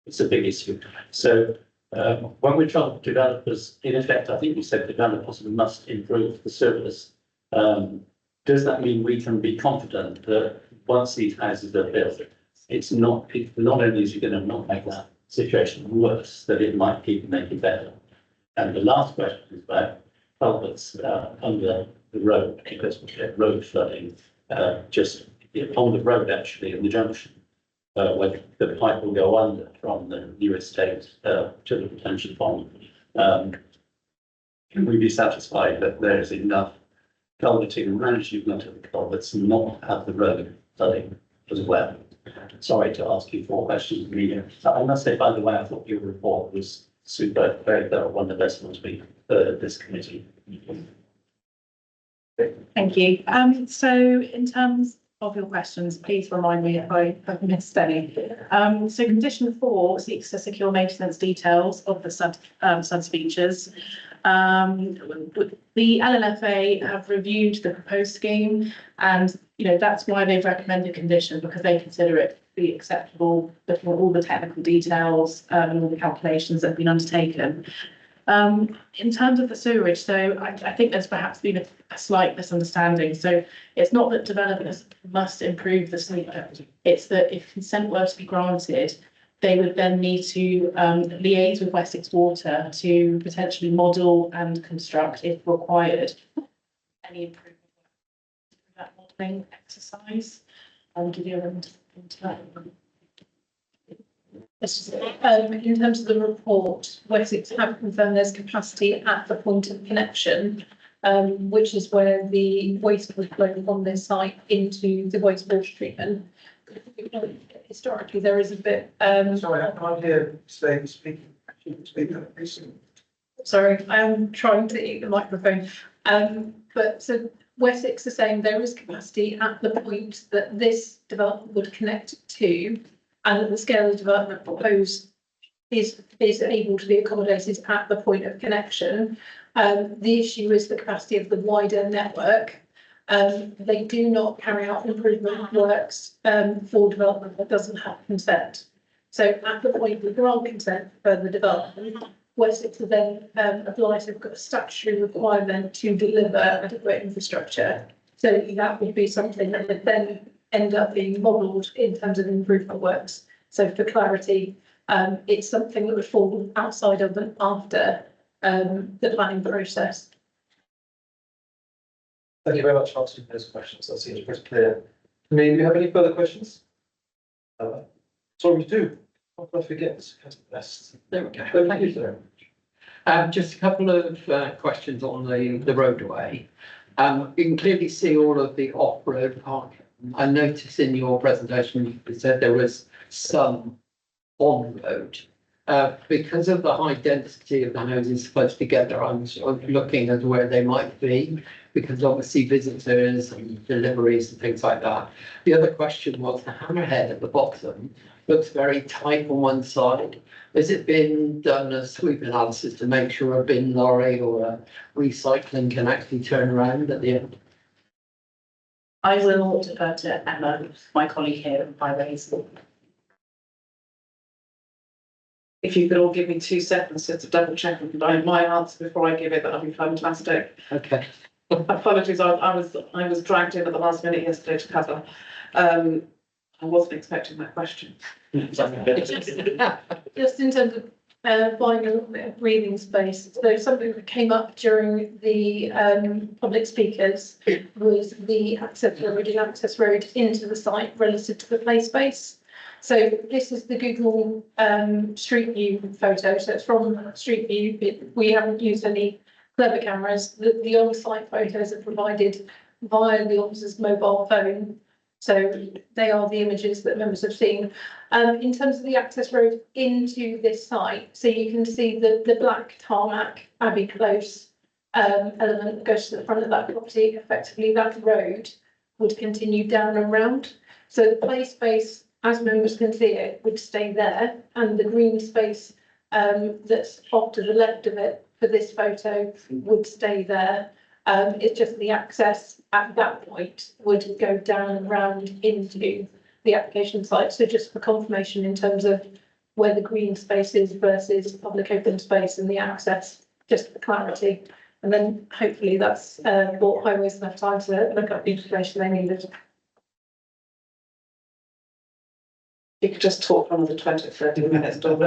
It's a big issue. So when we're trying to developers, in effect, I think you said developers must improve the service. Does that mean we can be confident that once these houses are built, it's not only is it going to not make that situation worse, that it might keep making better? And the last question is about culverts under the road, because we get road flooding just on the road, actually, in the junction, where the pipe will go under from the new estate to the retention pond. Can we be satisfied that there is enough culverting and management of the culverts and not have the road flooding as well? Sorry to ask you 4 questions, Amelia. I must say, by the way, I thought your report was super, very thorough, one of the best ones we've heard at this committee. Thank you. So in terms of your questions, please remind me if I've missed any. So condition 4 seeks to secure maintenance details of the sub-features. The LLFA have reviewed the proposed scheme, and that's why they've recommended condition, because they consider it to be acceptable before all the technical details and all the calculations that have been undertaken. In terms of the sewerage, so I think there's perhaps been a slight misunderstanding. So it's not that developers must improve the sewer, it's that if consent were to be granted, they would then need to liaise with Wessex Water to potentially model and construct, if required, any improvement through that modelling exercise. I'll give you a into that. In terms of the report, Wessex have confirmed there's capacity at the point of connection, which is where the waste was flowing from their site into the wastewater treatment. Historically, there is a bit. Sorry, I can't hear speaking. Sorry, I'm trying to eat the microphone. But so Wessex are saying there is capacity at the point that this development would connect to, and that the scale of development proposed is able to be accommodated at the point of connection. The issue is the capacity of the wider network. They do not carry out improvement works for development that doesn't have consent. So at the point we grant consent for further development, Wessex are then obliged, they've got a statutory requirement to deliver adequate infrastructure. So that would be something that would then end up being modelled in terms of improvement works. So for clarity, it's something that would fall outside of and after the planning process. Thank you very much for answering those questions. That seems pretty clear. I mean, do you have any further questions? Sorry, we do. How could I forget? There we go. Thank you, sir. Just a couple of questions on the roadway. You can clearly see all of the off-road parking. I noticed in your presentation you said there was some on-road. Because of the high density of the houses close together, I'm sort of looking at where they might be, because obviously visitors and deliveries and things like that. The other question was the hammerhead at the bottom looks very tight on one side. Has it been done a sweep analysis to make sure a bin lorry or a recycling can actually turn around at the end? I will defer to Emma, my colleague here at Highways. If you could all give me 2 seconds just to double check and find my answer before I give it, that'd be fantastic. Okay. Apologies, I was dragged in at the last minute yesterday to cover. I wasn't expecting that question. Just in terms of buying a little bit of breathing space, so something that came up during the public speakers was the access road into the site relative to the play space. So this is the Google Street View photo. So it's from Street View. We haven't used any clever cameras. The on-site photos are provided via the officer's mobile phone. So they are the images that members have seen. In terms of the access road into this site, so you can see the black tarmac Abbey Close element that goes to the front of that property. Effectively, that road would continue down and round. So the play space, as members can see it, would stay there, and the green space that's off to the left of it for this photo would stay there. It's just the access at that point would go down and round into the application site. So just for confirmation in terms of where the green space is versus public open space and the access, just for clarity. And then hopefully that's bought Highways enough time to look up the information they needed. You could just talk for another 20, 30 minutes, don't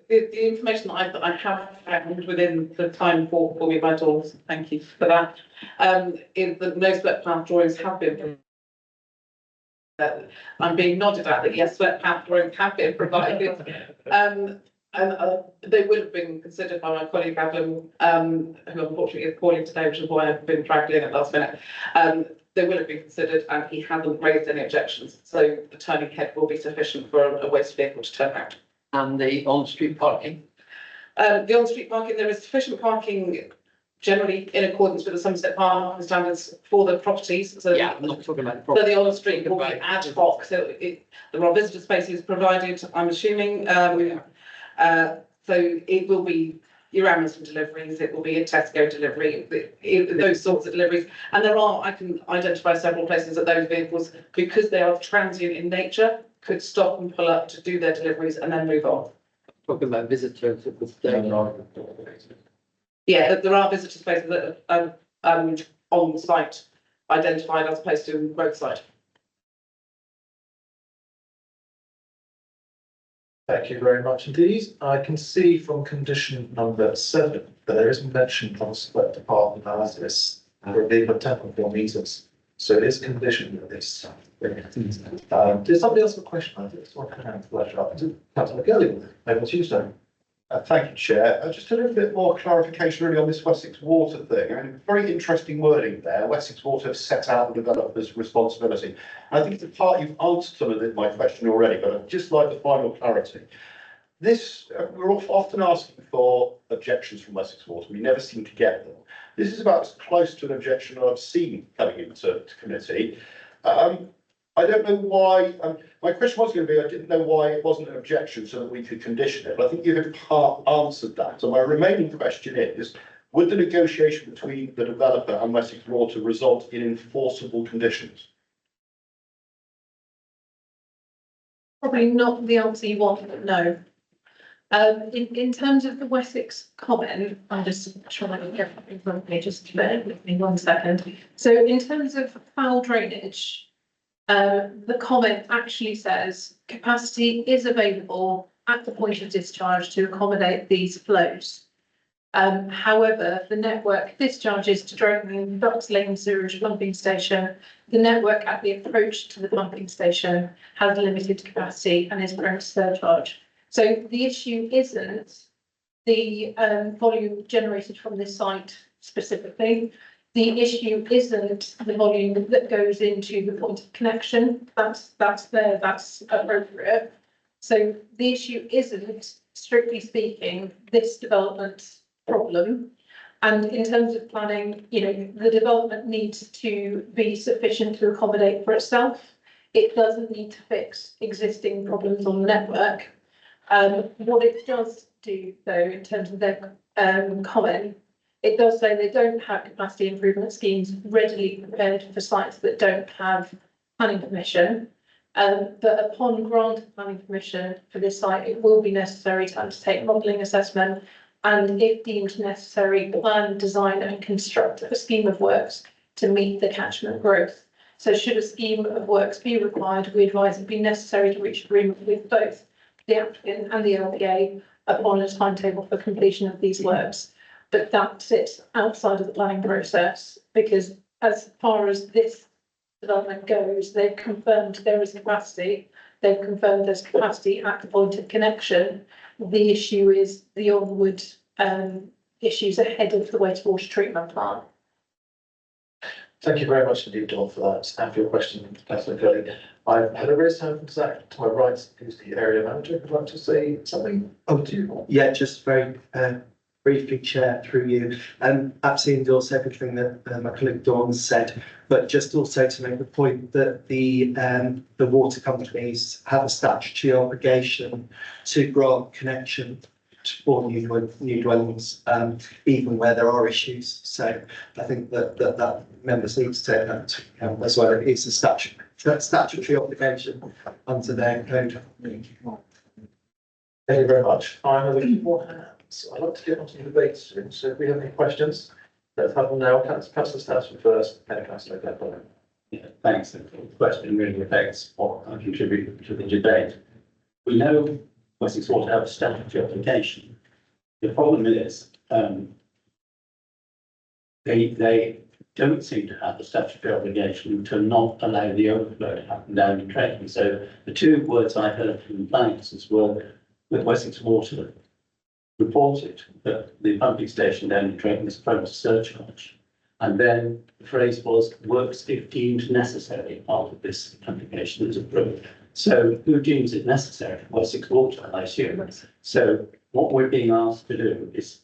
The information that I have found within the time for me by Dawn, thank you for that, is that no split path drawings have been. I'm being nodded at that, yes, split path drawings have been provided. And they would have been considered by my colleague Adam, who unfortunately is calling today, which is why I've been dragged in at last minute. They will have been considered, and he hasn't raised any objections, so the turning head will be sufficient for a waste vehicle to turn out. And the on-street parking? The on-street parking, there is sufficient parking generally in accordance with the Somerset parking standards for the properties. So yeah, I'm not talking about so the on-street will be ad hoc. So there are visitor spaces provided, I'm assuming. So it will be your Amazon deliveries, it will be a Tesco delivery, those sorts of deliveries. And I can identify several places that those vehicles, because they are transient in nature, could stop and pull up to do their deliveries and then move on. Talking about visitors at the stage. Yeah, there are visitor spaces that are on site identified as opposed to roadside. Thank you very much indeed. I can see from condition number 7 that there is mention of split path analysis for a vehicle of 10.4 metres. So it is conditioned with this. Did somebody else have a question? I think it's one hand flash up. Councillor Gilligan, over to you, sir. Thank you, Chair. Just a little bit more clarification really on this Wessex Water thing. I mean, very interesting wording there. Wessex Water have set out the developer's responsibility. And I think it's the part you've answered some of my question already, but I'd just like the final clarity. This, we're often asking for objections from Wessex Water. We never seem to get them. This is about as close to an objection I've seen coming into committee. I don't know why, my question was going to be, I didn't know why it wasn't an objection so that we could condition it, but I think you've in part answered that. So my remaining question is, would the negotiation between the developer and Wessex Water result in enforceable conditions? Probably not the answer you want, but no. In terms of the Wessex comment, I'm just trying to get in front of me, just bear with me 1 second. So in terms of foul drainage, the comment actually says capacity is available at the point of discharge to accommodate these flows. However, the network discharges to Drogheda Docks Lane Sewerage Pumping Station. The network at the approach to the pumping station has limited capacity and is prone to surcharge. So the issue isn't the volume generated from this site specifically. The issue isn't the volume that goes into the point of connection. That's there, that's appropriate. So the issue isn't, strictly speaking, this development problem. And in terms of planning, you know, the development needs to be sufficient to accommodate for itself. It doesn't need to fix existing problems on the network. What it does do, though, in terms of their comment, it does say they don't have capacity improvement schemes readily prepared for sites that don't have planning permission. But upon grant of planning permission for this site, it will be necessary to undertake modelling assessment and, if deemed necessary, plan, design and construct a scheme of works to meet the catchment growth. So should a scheme of works be required, we advise it be necessary to reach agreement with both the applicant and the LPA upon a timetable for completion of these works. But that sits outside of the planning process, because as far as this development goes, they've confirmed there is capacity. They've confirmed there's capacity at the point of connection. The issue is the onward issues ahead of the wastewater treatment plant. Thank you very much indeed, Dawn, for that and for your question, Councillor Curley. I've had a raised hand from Zach to my right, who's the area manager. Would like to say something? Oh, yeah, just very briefly, Chair, through you, and absolutely endorse everything that my colleague Dawn said, but just also to make the point that the water companies have a statutory obligation to grant connection for new dwellings, even where there are issues. So I think that members need to take that as well. It's a statutory obligation under their code. Thank you very much. I have a few more hands. I'd like to get onto the debate soon, so if we have any questions, let's have them now. Councillor Stansford first, then Councillor Gladwell. Yeah, thanks. The question really affects what I contribute to the debate. We know Wessex Water have a statutory obligation. The problem is, they don't seem to have the statutory obligation to not allow the overflow to happen down in Drayton. So the two words I heard from the planning were that Wessex Water reported that the pumping station down in Drayton is prone to surcharge. And then the phrase was works if deemed necessary after this application is approved. So who deems it necessary? Wessex Water, I assume. So what we're being asked to do is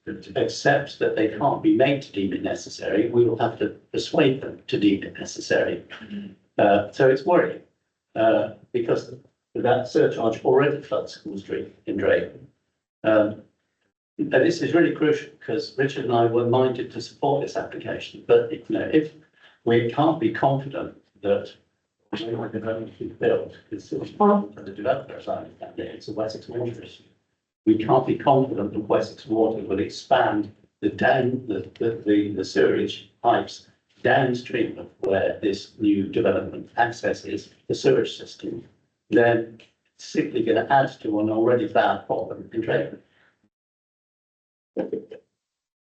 to accept that they can't be made to deem it necessary. We will have to persuade them to deem it necessary. So it's worrying because that surcharge already floods School Street in Drayton. And this is really crucial because Richard and I were minded to support this application, but if we can't be confident that when the development is built, it's the developers understand it, it's a Wessex Water issue. We can't be confident that Wessex Water will expand the sewerage pipes downstream of where this new development accesses the sewage system. Then it's simply going to add to an already bad problem in Drayton.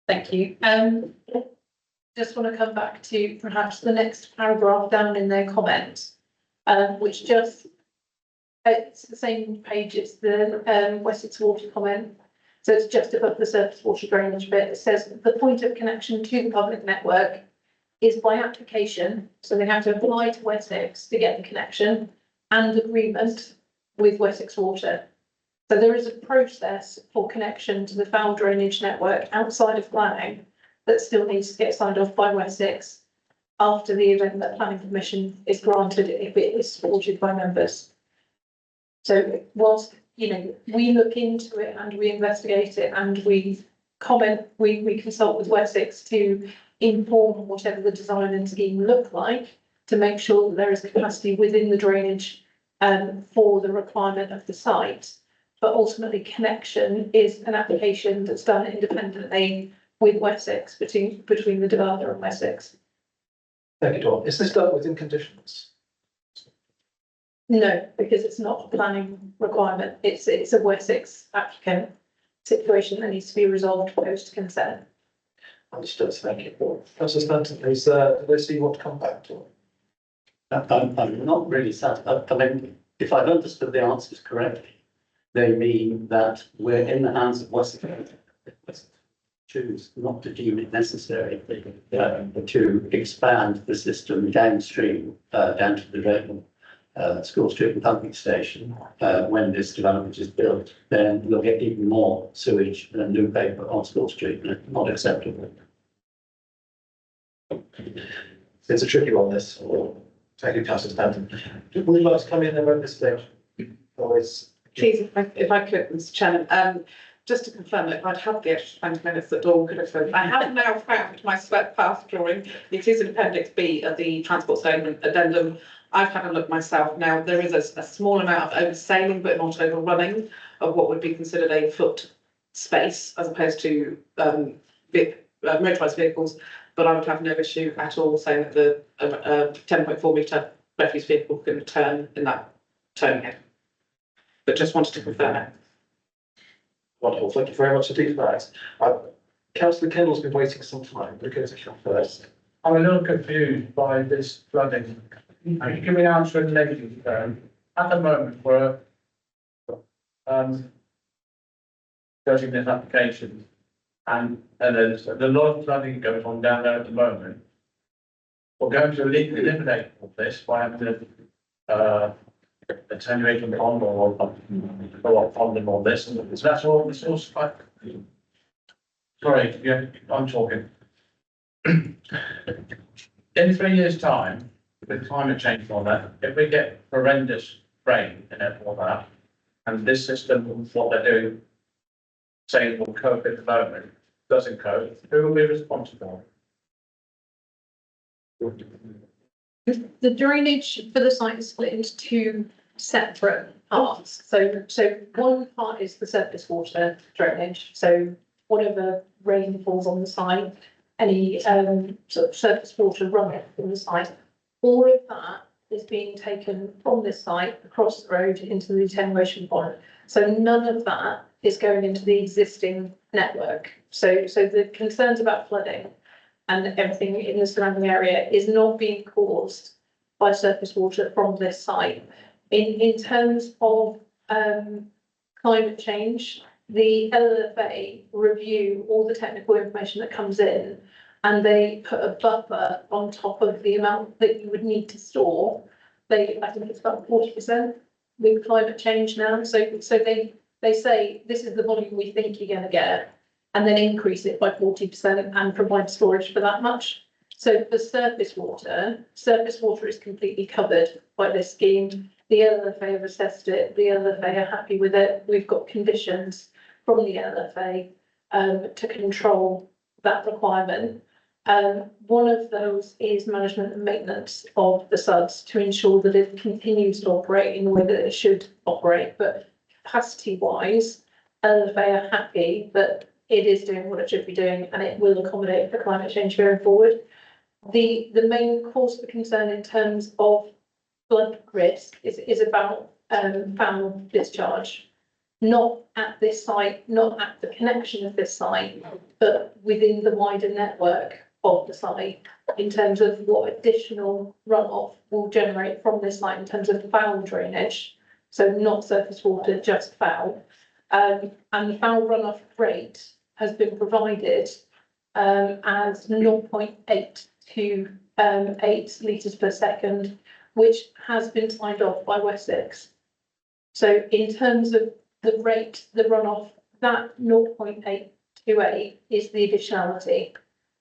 Thank you. Just want to come back to perhaps the next paragraph down in their comment, which just, it's the same page, it's the Wessex Water comment. So it's just above the surface water drainage bit. It says the point of connection to the public network is by application. So they have to apply to Wessex to get the connection and agreement with Wessex Water. So there is a process for connection to the foul drainage network outside of planning that still needs to get signed off by Wessex after the event that planning permission is granted if it is supported by members. So whilst, we look into it and we investigate it and we comment, we consult with Wessex to inform whatever the design and scheme look like to make sure that there is capacity within the drainage for the requirement of the site. But ultimately, connection is an application that's done independently with Wessex, between the developer and Wessex. Thank you, Dawn. Is this done within conditions? No, because it's not a planning requirement. It's a Wessex applicant situation that needs to be resolved post consent. Understood. Thank you. Councillor Stanton, do they see you want to come back to? I'm not really satisfied. I mean, if I've understood the answers correctly, they mean that we're in the hands of Wessex. Choose not to deem it necessary to expand the system downstream down to the Drayton School Street and pumping station. When this development is built, then we'll get even more sewage and new paper on School Street, and it's not acceptable. It's a tricky one, this. Thank you, Councillor Stanton. Would you like to come in and at this stage? Always. Please, if I could, Mr. Chairman, just to confirm that if I'd had the extra 20 minutes that Dawn could have said, I have now found my sweat path drawing. It is in Appendix B of the Transport Statement Addendum. I've had a look myself. Now, there is a small amount of oversailing, but not overrunning of what would be considered a foot space, as opposed to motorised vehicles. But I would have no issue at all saying that the 10.4 metre refuse vehicle can turn in that turning area. But just wanted to confirm it. Wonderful. Thank you very much indeed for that. Councillor Kendall's been waiting some time. We're going to come first. I'm a little confused by this flooding. You give me an answer in negative terms. At the moment, we're judging this application, and there's a lot of flooding going on down there at the moment. we're going to eliminate all this by having attenuating pond or ponding all this, and that's all, it's all like. Sorry, yeah, I'm talking. In 3 years' time, with climate change and all that, if we get horrendous rain and all that, and this system, what they're doing, saying will cope at the moment, doesn't cope, who will be responsible? The drainage for the site is split into two separate parts. So one part is the surface water drainage. So whatever rain falls on the site, any sort of surface water runoff from the site, all of that is being taken from this site across the road into the attenuation pond. So none of that is going into the existing network. So the concerns about flooding and everything in the surrounding area is not being caused by surface water from this site. In terms of climate change, the LLFA review all the technical information that comes in, and they put a buffer on top of the amount that you would need to store. I think it's about 40% with climate change now. So they say this is the volume we think you're going to get, and then increase it by 40% and provide storage for that much. So for surface water is completely covered by this scheme. The LLFA have assessed it. The LLFA are happy with it. We've got conditions from the LLFA to control that requirement. One of those is management and maintenance of the SUDS to ensure that it continues to operate in the way that it should operate. But capacity wise, LLFA are happy that it is doing what it should be doing and it will accommodate for climate change going forward. The main cause for concern in terms of flood risk is about foul discharge, not at this site, not at the connection of this site, but within the wider network of the site in terms of what additional runoff will generate from this site in terms of foul drainage. So not surface water, just foul. And the foul runoff rate has been provided as 0.8 to 8 litres per second, which has been signed off by Wessex. So in terms of the rate, the runoff, that 0.828 is the additionality.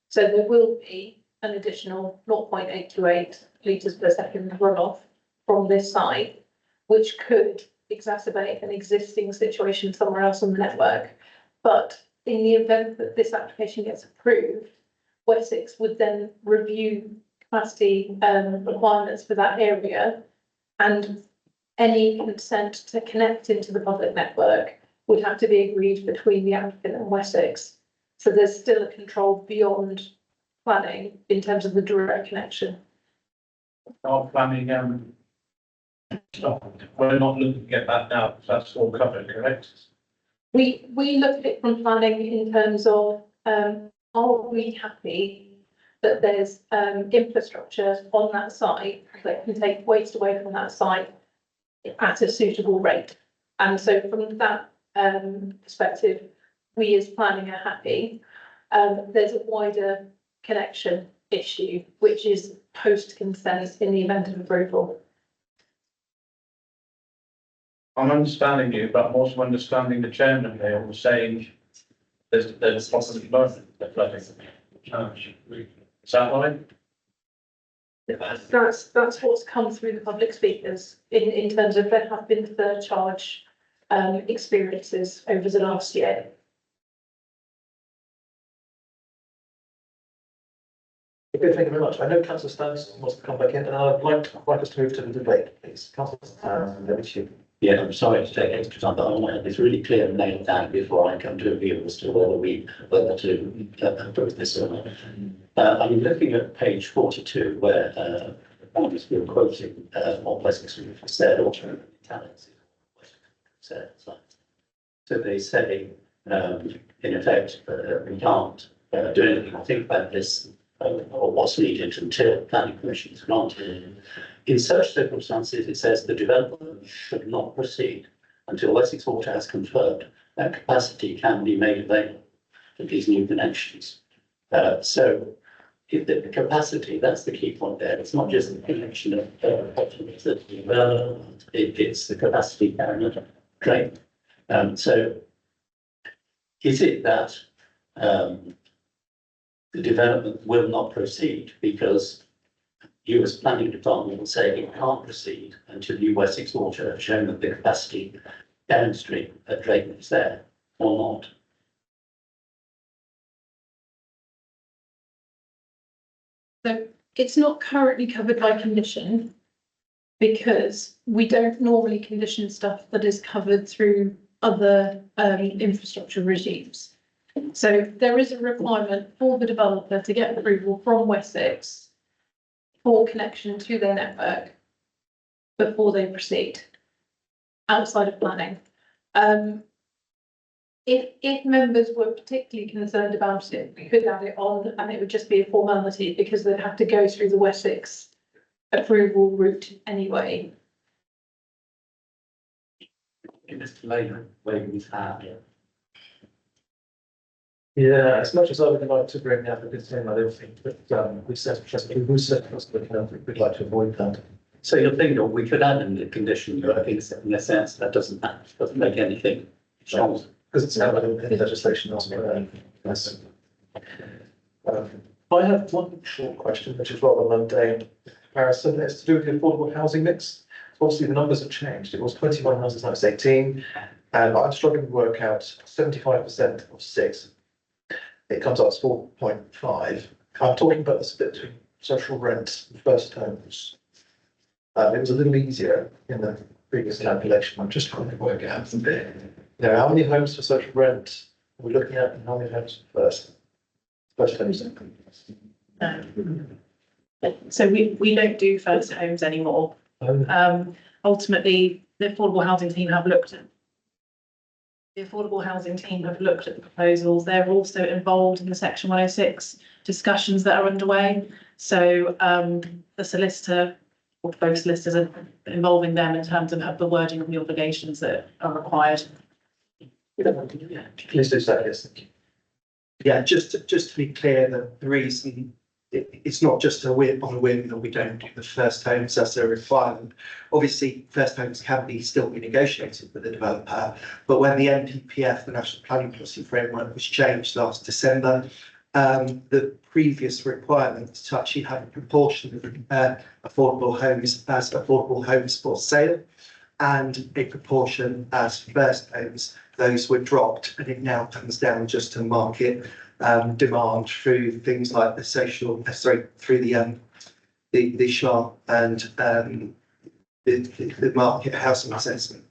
So there will be an additional 0.828 litres per second runoff from this site, which could exacerbate an existing situation somewhere else on the network. But in the event that this application gets approved, Wessex would then review capacity requirements for that area, and any consent to connect into the public network would have to be agreed between the applicant and Wessex. So there's still a control beyond planning in terms of the direct connection. Our planning, we're not looking at that now, because that's all covered, correct? We look at it from planning in terms of, are we happy that there's infrastructure on that site that can take waste away from that site at a suitable rate? And so from that perspective, we as planning are happy. There's a wider connection issue, which is post-consent in the event of approval. I'm understanding you, but I'm also understanding the chairman here was saying there's possibly both the flooding. Is that right? That's what's come through the public speakers in terms of there have been surcharge experiences over the last year. Okay, thank you very much. I know Councillor Stanton wants to come back in, and I'd like us to move to the debate, please. Councillor Stanton, over to you. Yeah, I'm sorry to take extra time, but I want to have this really clear and nailed down before I come to a view as to whether to approve this or not. I'm looking at page 42 where I've been quoting what Wessex said, or in italics, said. So they say, in effect, we can't do anything. I think about this or what's needed until planning permission is granted. In such circumstances, it says the developer should not proceed until Wessex Water has confirmed that capacity can be made available for these new connections. So if the capacity, that's the key point there. It's not just the connection of the development, it's the capacity carrying a drain. So is it that the development will not proceed because you as planning department will say it can't proceed until you Wessex Water have shown that the capacity downstream at Drayton is there or not? So it's not currently covered by condition because we don't normally condition stuff that is covered through other infrastructure regimes. So there is a requirement for the developer to get approval from Wessex for connection to their network before they proceed outside of planning. If members were particularly concerned about it, we could add it on and it would just be a formality because they'd have to go through the Wessex approval route anyway. Mr. Labour, where we've had. Yeah, as much as I would like to bring the applicants in, I don't think that we'd like to avoid that. So you're thinking we could add in the condition, but I think in a sense that doesn't make anything strong. Because it's not in legislation elsewhere. Yes. I have one short question, which is rather mundane comparison. It's to do with the affordable housing mix. So obviously, the numbers have changed. It was 21 houses, now it's 18. And I'm struggling to work out 75% of 6. It comes up as 4.5. I'm talking about the split between social rent and first homes. It was a little easier in the previous calculation. I'm just trying to work out how many homes for social rent are we looking at and how many homes for first homes? So we don't do first homes anymore. Ultimately, the affordable housing team have looked at the proposals. They're also involved in the Section 106 discussions that are underway. So the solicitor or both solicitors are involving them in terms of the wording of the obligations that are required. Please do so, yes. Thank you. Yeah, just to be clear, that the reason it's not just on a whim that we don't do the first homes as a requirement. Obviously, first homes can still be negotiated with the developer, but when the NPPF, the National Planning Policy Framework, was changed last December, the previous requirement to actually have a proportion of affordable homes as affordable homes for sale and a proportion as first homes, those were dropped, and it now comes down just to market demand through things like the through the SHAR and the market housing assessment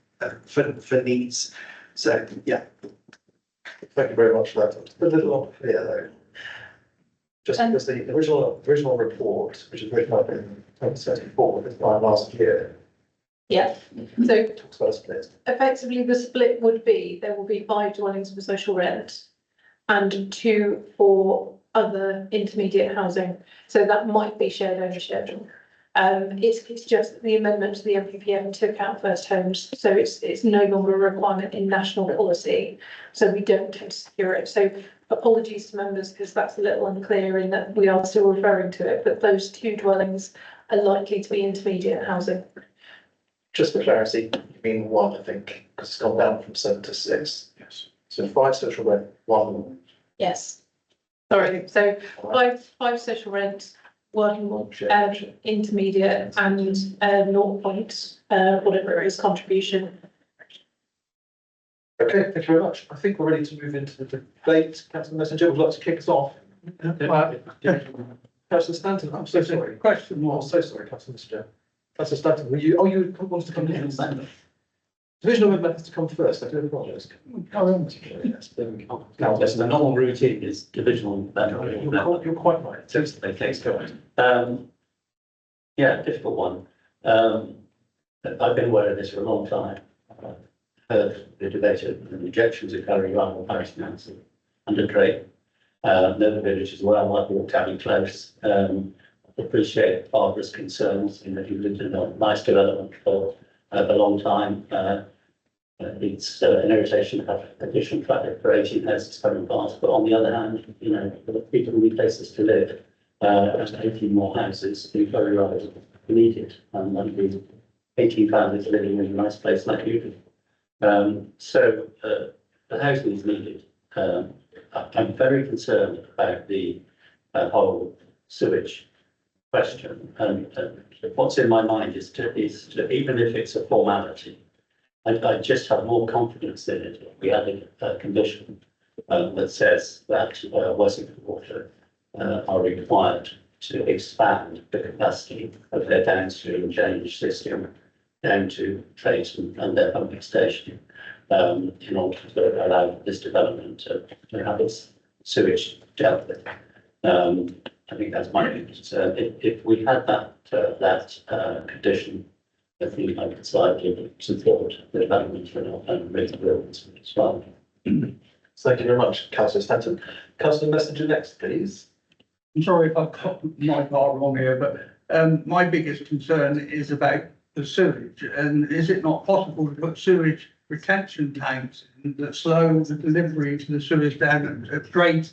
for needs. So yeah. Thank you very much for that. It's a little unclear though. Just because the original report, which was written up in 2034, this time last year, Yeah, so talks about a split. effectively the split would be, there will be 5 dwellings for social rent and 2 for other intermediate housing. So that might be shared ownership. It's just that the amendment to the NPPF took out first homes, so it's no longer a requirement in national policy. So we don't tend to secure it. So apologies to members because that's a little unclear in that we are still referring to it, but those 2 dwellings are likely to be intermediate housing. Just for clarity, you mean 1, I think, because it's gone down from 7 to 6. Yes. So 5 social rent, 1. Yes. Sorry, so five social rent, 1 intermediate and 0 point, whatever it is, contribution. Okay, thank you very much. I think we're ready to move into the debate. Councillor Messenger would like to kick us off. Councillor Stanton, I'm so sorry. Question Oh, more. so sorry, Councillor Messenger. Councillor Stanton, you wanted to come in. Divisional member has to come first. I do apologise. Yes, the normal routine is divisional. You're quite right. Okay, yeah, difficult one. I've been aware of this for a long time. I've heard the debate of the rejections of Curry Rival Parish Council under Drake. Another village as well, like Walk Abbey Close. Appreciate Barbara's concerns in that you lived in a nice development for a long time. It's an irritation to have additional traffic for 18 houses coming past, but on the other hand, people need places to live. and 18 more houses in Curry Rise needed. And that'd be 18 families living in a nice place like you do. So the housing is needed. I'm very concerned about the whole sewage question. And what's in my mind is to, even if it's a formality, I just have more confidence in it. If we had a condition that says that Wessex Water are required to expand the capacity of their downstream drainage system down to Clayton and their pumping station in order to allow this development to have its sewage dealt with. I think that's my concern. If we had that condition, I think I could slightly support the development and raise buildings as well. Thank you very much, Councillor Stanton. Councillor Messenger next, please. I'm sorry if I got my part wrong here, but my biggest concern is about the sewage. And is it not possible to put sewage retention tanks in that slow the delivery to the sewage down at Drayton?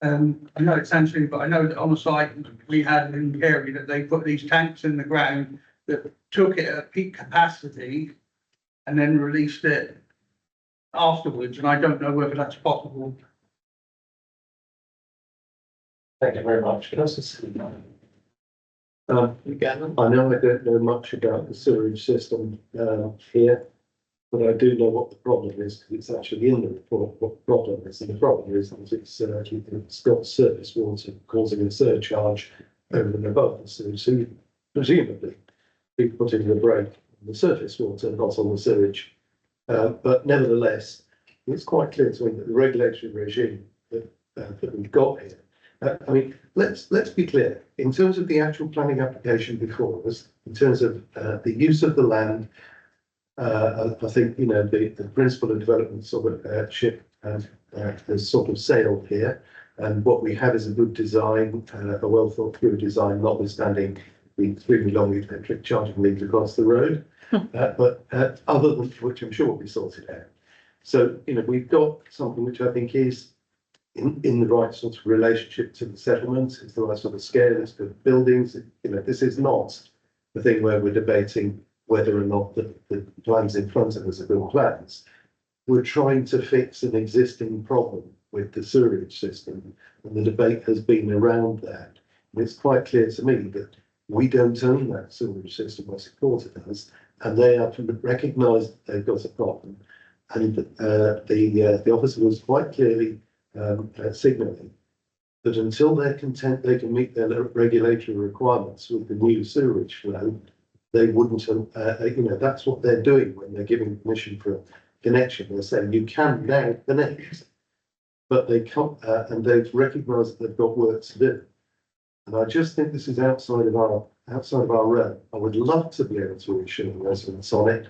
I know it sounds silly, but I know that on the site we had in Kerry that they put these tanks in the ground that took it at peak capacity and then released it afterwards. And I don't know whether that's possible. Thank you very much. Councillor Again, I know I don't know much about the sewerage system here, but I do know what the problem is, because it's actually in the report what the problem is. And the problem is that it's got surface water causing a surcharge over and above the sewage. So presumably, we put in the brake on the surface water, not on the sewage. But nevertheless, it's quite clear to me that the regulatory regime that we've got here. I mean, let's be clear. In terms of the actual planning application before us, in terms of the use of the land, I think the principle of development sort of ship has sort of sailed here, and what we have is a good design, a well thought through design, notwithstanding the extremely long electric charging leads across the road. But other than which, I'm sure will be sorted out. So we've got something which I think is in the right sort of relationship to the settlement. It's the right sort of scale. It's good buildings. This is not the thing where we're debating whether or not the plans in front of us are good plans. We're trying to fix an existing problem with the sewerage system, and the debate has been around that. And it's quite clear to me that we don't own that sewerage system, Wessex Water does, and they have to recognise that they've got a problem. And the officer was quite clearly signalling that until they're content they can meet their regulatory requirements with the new sewerage flow, they wouldn't, that's what they're doing when they're giving permission for a connection. They're saying you can now connect, but they can't, and they've recognised that they've got work to do. And I just think this is outside of our realm. I would love to be able to reassure the residents on it,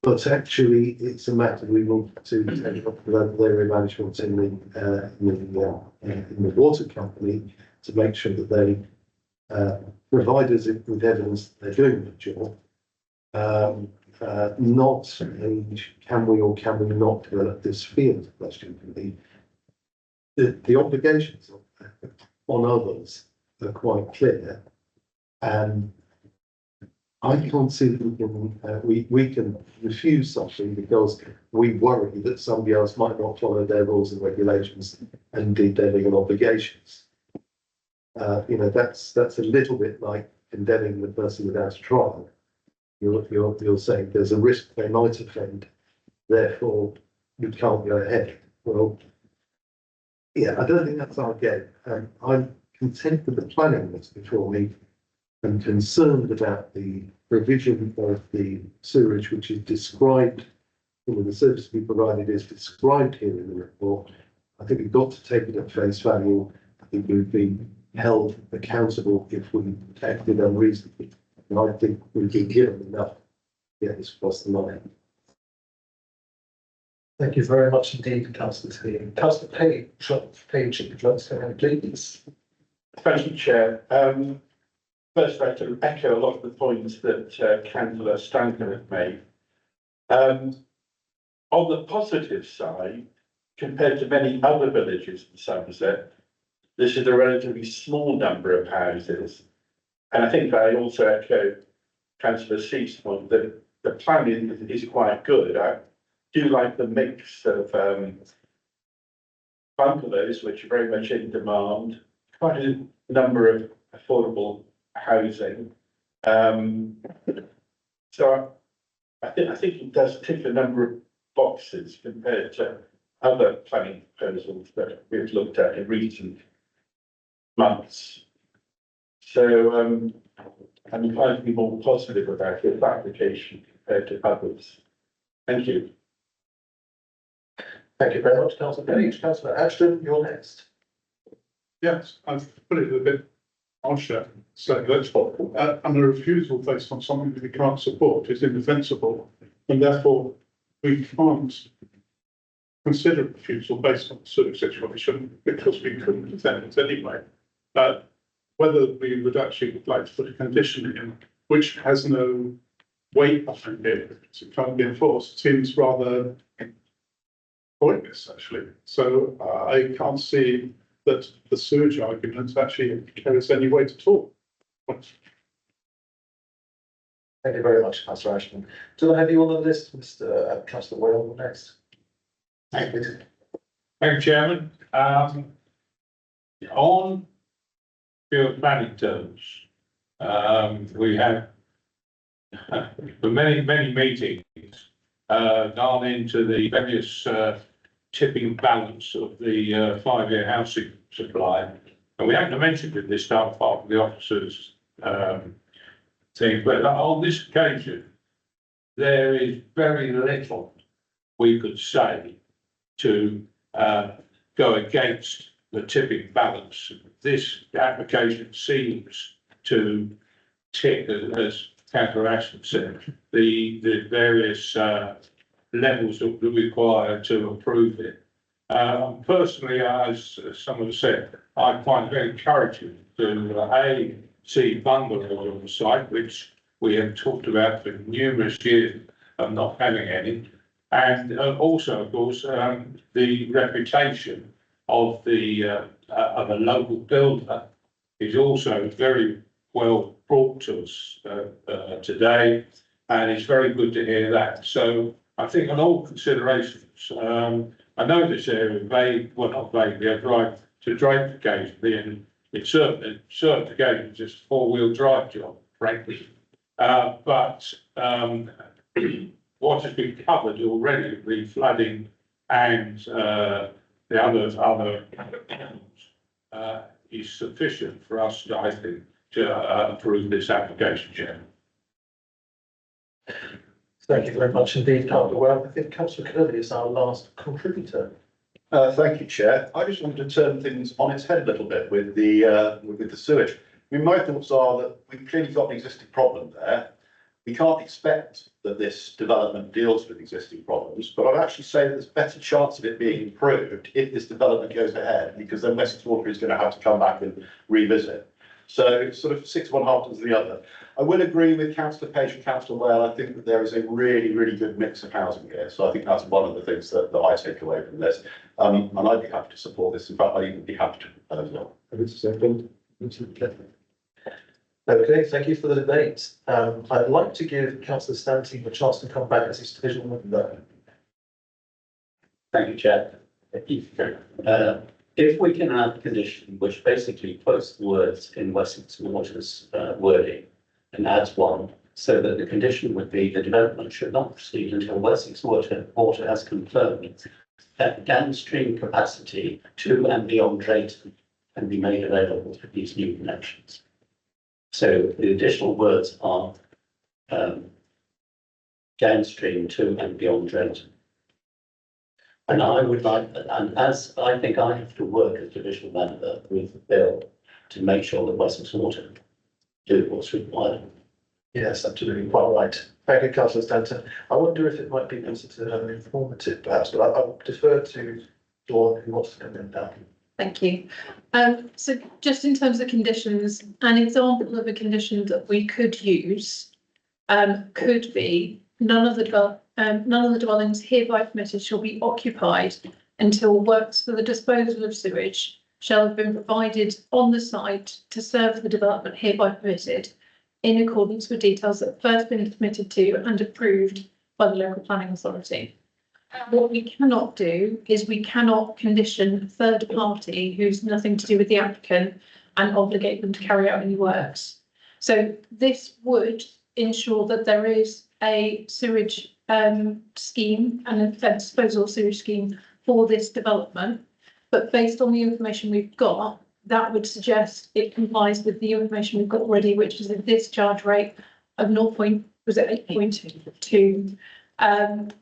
but actually it's a matter we want to take up with the area management in the water company to make sure that they provide us with evidence that they're doing the job. Not a can we or can we not develop this field question. The obligations on others are quite clear, and I can't see that we can refuse something because we worry that somebody else might not follow their rules and regulations and indeed their legal obligations. That's a little bit like condemning the person without a trial. You're saying there's a risk they might offend, therefore you can't go ahead. Well, yeah, I don't think that's our game. I'm content with the planning that's before me. I'm concerned about the provision of the sewerage, which is described, the service we provided is described here in the report. I think we've got to take it at face value. I think we've been held accountable if we acted unreasonably. And I think we've been given enough to get this across the line. Thank you very much indeed, Councillor T. Councillor Page, if you'd like to say anything, please. Thank you, Chair. First, I'd like to echo a lot of the points that Councillor Stanton has made. On the positive side, compared to many other villages in Somerset, this is a relatively small number of houses. And I think I also echo councillor Seats point that the planning is quite good. I do like the mix of bungalows, which are very much in demand, quite a number of affordable housing. So I think it does tick a number of boxes compared to other planning proposals that we've looked at in recent months. So I'm inclined to be more positive about this application compared to others. Thank you. Thank you very much, councillor Page. Councillor Ashton, you're next. Yes, I've put it a bit harsher, so that and a refusal based on something that we can't support is indefensible, and therefore we can't consider a refusal based on the sort of situation because we couldn't defend it anyway. Whether we would actually like to put a condition in which has no weight behind it, because it can't be enforced, seems rather pointless actually. So I can't see that the sewage argument actually carries any weight at all. Thank you very much, councillor Ashton. Do I have you on the list, Mr. Councillor Wales, next? Thank you. Thank you, Chairman. On field planning terms, we have for many meetings gone into the various tipping balance of the 5-year housing supply, and we haven't mentioned in this part of the officers' thing, but on this occasion, there is very little we could say to go against the tipping balance. This application seems to tick, as Councillor Ashton said, the various levels that we require to approve it. Personally, as someone said, I find it very encouraging to see bungalows on the site, which we have talked about for numerous years of not having any. And also, of course, the reputation of of a local builder is also very well brought to us today, and it's very good to hear that. So I think on all considerations, I know this area not vaguely, I drive to Drake occasionally, and it's certain occasions it's a 4-wheel drive job, frankly. But what has been covered already, the flooding and the other is sufficient for us, I think, to approve this application, Chairman. Thank you very much indeed, Councillor Wales. I think Councillor Curley is our last contributor. Thank you, Chair. I just wanted to turn things on its head a little bit with the sewage. I mean, my thoughts are that we've clearly got an existing problem there. We can't expect that this development deals with existing problems, but I'd actually say that there's a better chance of it being improved if this development goes ahead, because then Wessex Water is going to have to come back and revisit. So it's sort of 6 one half does the other. I will agree with Councillor Page and Councillor Whale. I think that there is a really good mix of housing here. So I think that's one of the things that I take away from this. And I'd be happy to support this. In fact, I'd even be happy to propose it. Okay, thank you for the debate. I'd like to give Councillor Stanton a chance to come back as his divisional member. Thank you, Chair. If we can add a condition which basically puts the words in Wessex Water's wording and adds one, so that the condition would be the development should not proceed until Wessex Water has confirmed that downstream capacity to and beyond Drayton can be made available for these new connections. So the additional words are downstream to and beyond Drayton. And I would like, and as I think I have to work as divisional member with Bill to make sure that Wessex Water do what's required. Yes, absolutely, quite right. Thank you, Councillor Stanton. I wonder if it might be better to have an informative perhaps, but I'll defer to Dawn, who wants to come in now. Thank you. So just in terms of conditions, an example of a condition that we could use could be none of the dwellings hereby permitted shall be occupied until works for the disposal of sewage shall have been provided on the site to serve the development hereby permitted in accordance with details that have first been submitted to and approved by the local planning authority. What we cannot do is we cannot condition a third party who's nothing to do with the applicant and obligate them to carry out any works. So this would ensure that there is a sewage scheme and a disposal sewage scheme for this development. But based on the information we've got, that would suggest it complies with the information we've got already, which is a discharge rate of 8.2. And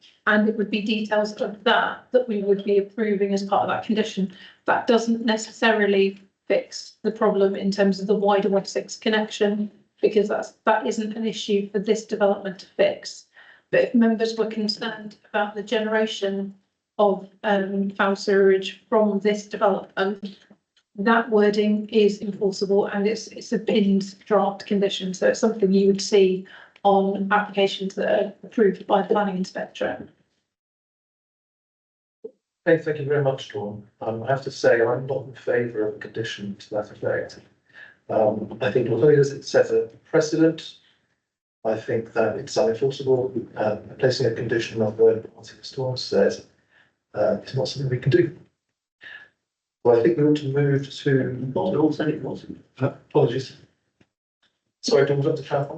it would be details of that we would be approving as part of that condition. That doesn't necessarily fix the problem in terms of the wider Wessex connection, because that isn't an issue for this development to fix. But if members were concerned about the generation of foul sewerage from this development, that wording is enforceable and it's a pinned draft condition. So it's something you would see on applications that are approved by the planning inspector. Okay, thank you very much, Dawn. I have to say, I'm not in favour of a condition to that effect. I think not only does it set a precedent, I think that it's unenforceable. Placing a condition of the party, as Dawn says, it's not something we can do. Well, I think we want to move to. Apologies. Sorry, Dawn, would you like to clarify?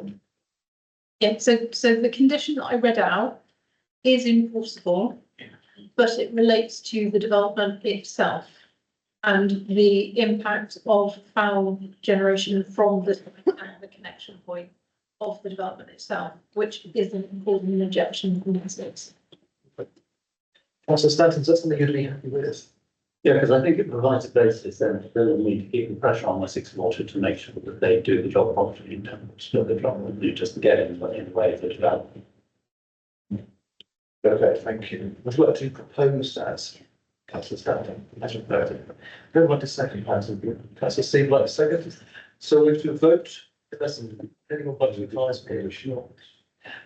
Yeah, so the condition that I read out is enforceable, but it relates to the development itself and the impact of foul generation from the connection point of the development itself, which isn't causing an objection from the six. Councillor Stanton, is that something you'd be happy with? Yeah, because I think it provides a basis then for the need to keep the pressure on Wessex Water to make sure that they do the job properly and don't do the job and you just get in the way of the development. Okay, thank you. Would you like to propose as Councillor Stanton? Who would like to second, Councillor Steve, like to second? So we've to vote. Anyone like to advise me? Sure.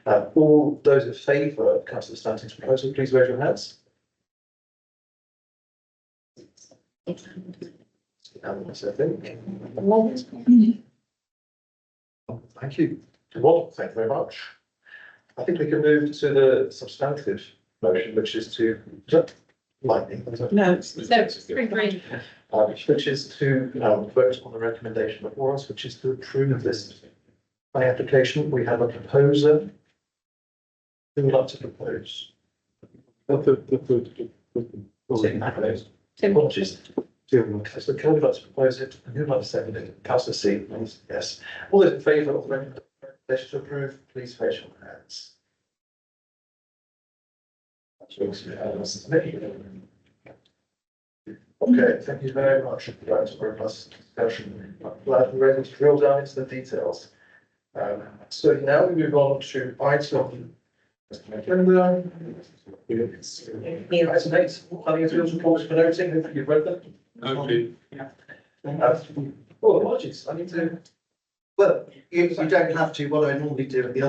All those in favour of Councillor Stanton's proposal, please raise your hands. Unanimous, I think. Thank you. Well, thank you very much. I think we can move to the substantive motion, which is to lightning. No, it's green. Which is to vote on the recommendation before us, which is to approve this application. We have a proposer. Who would like to propose? Apologies. Councillor Cole would like to propose it, and who would like to second it? Councillor C, please. Yes. All those in favour of the recommendation to approve, please raise your hands. Okay, thank you very much. That's a robust discussion. I'm glad we're able to drill down into the details. So now we move on to item. Item 8, planning and fields reports for noting. Have you read them? Okay. Oh, apologies. I need to. Well, you don't have to. What I normally do at the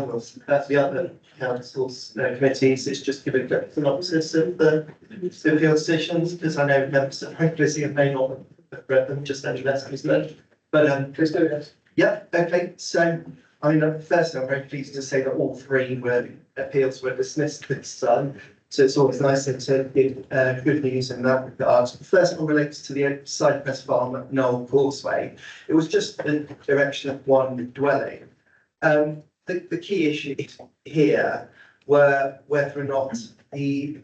other councils committees is just give a synopsis of the field decisions, because I know members are very busy and may not have read them, just any lessons learned. But please do it. Yeah, okay. So I mean, firstly, I'm very pleased to say that all three appeals were dismissed this time. So it's always nice to give good news in that regard. The first one relates to the Cypress Farm at Knoll Causeway. It was just the erection of one dwelling. The key issue here were whether or not the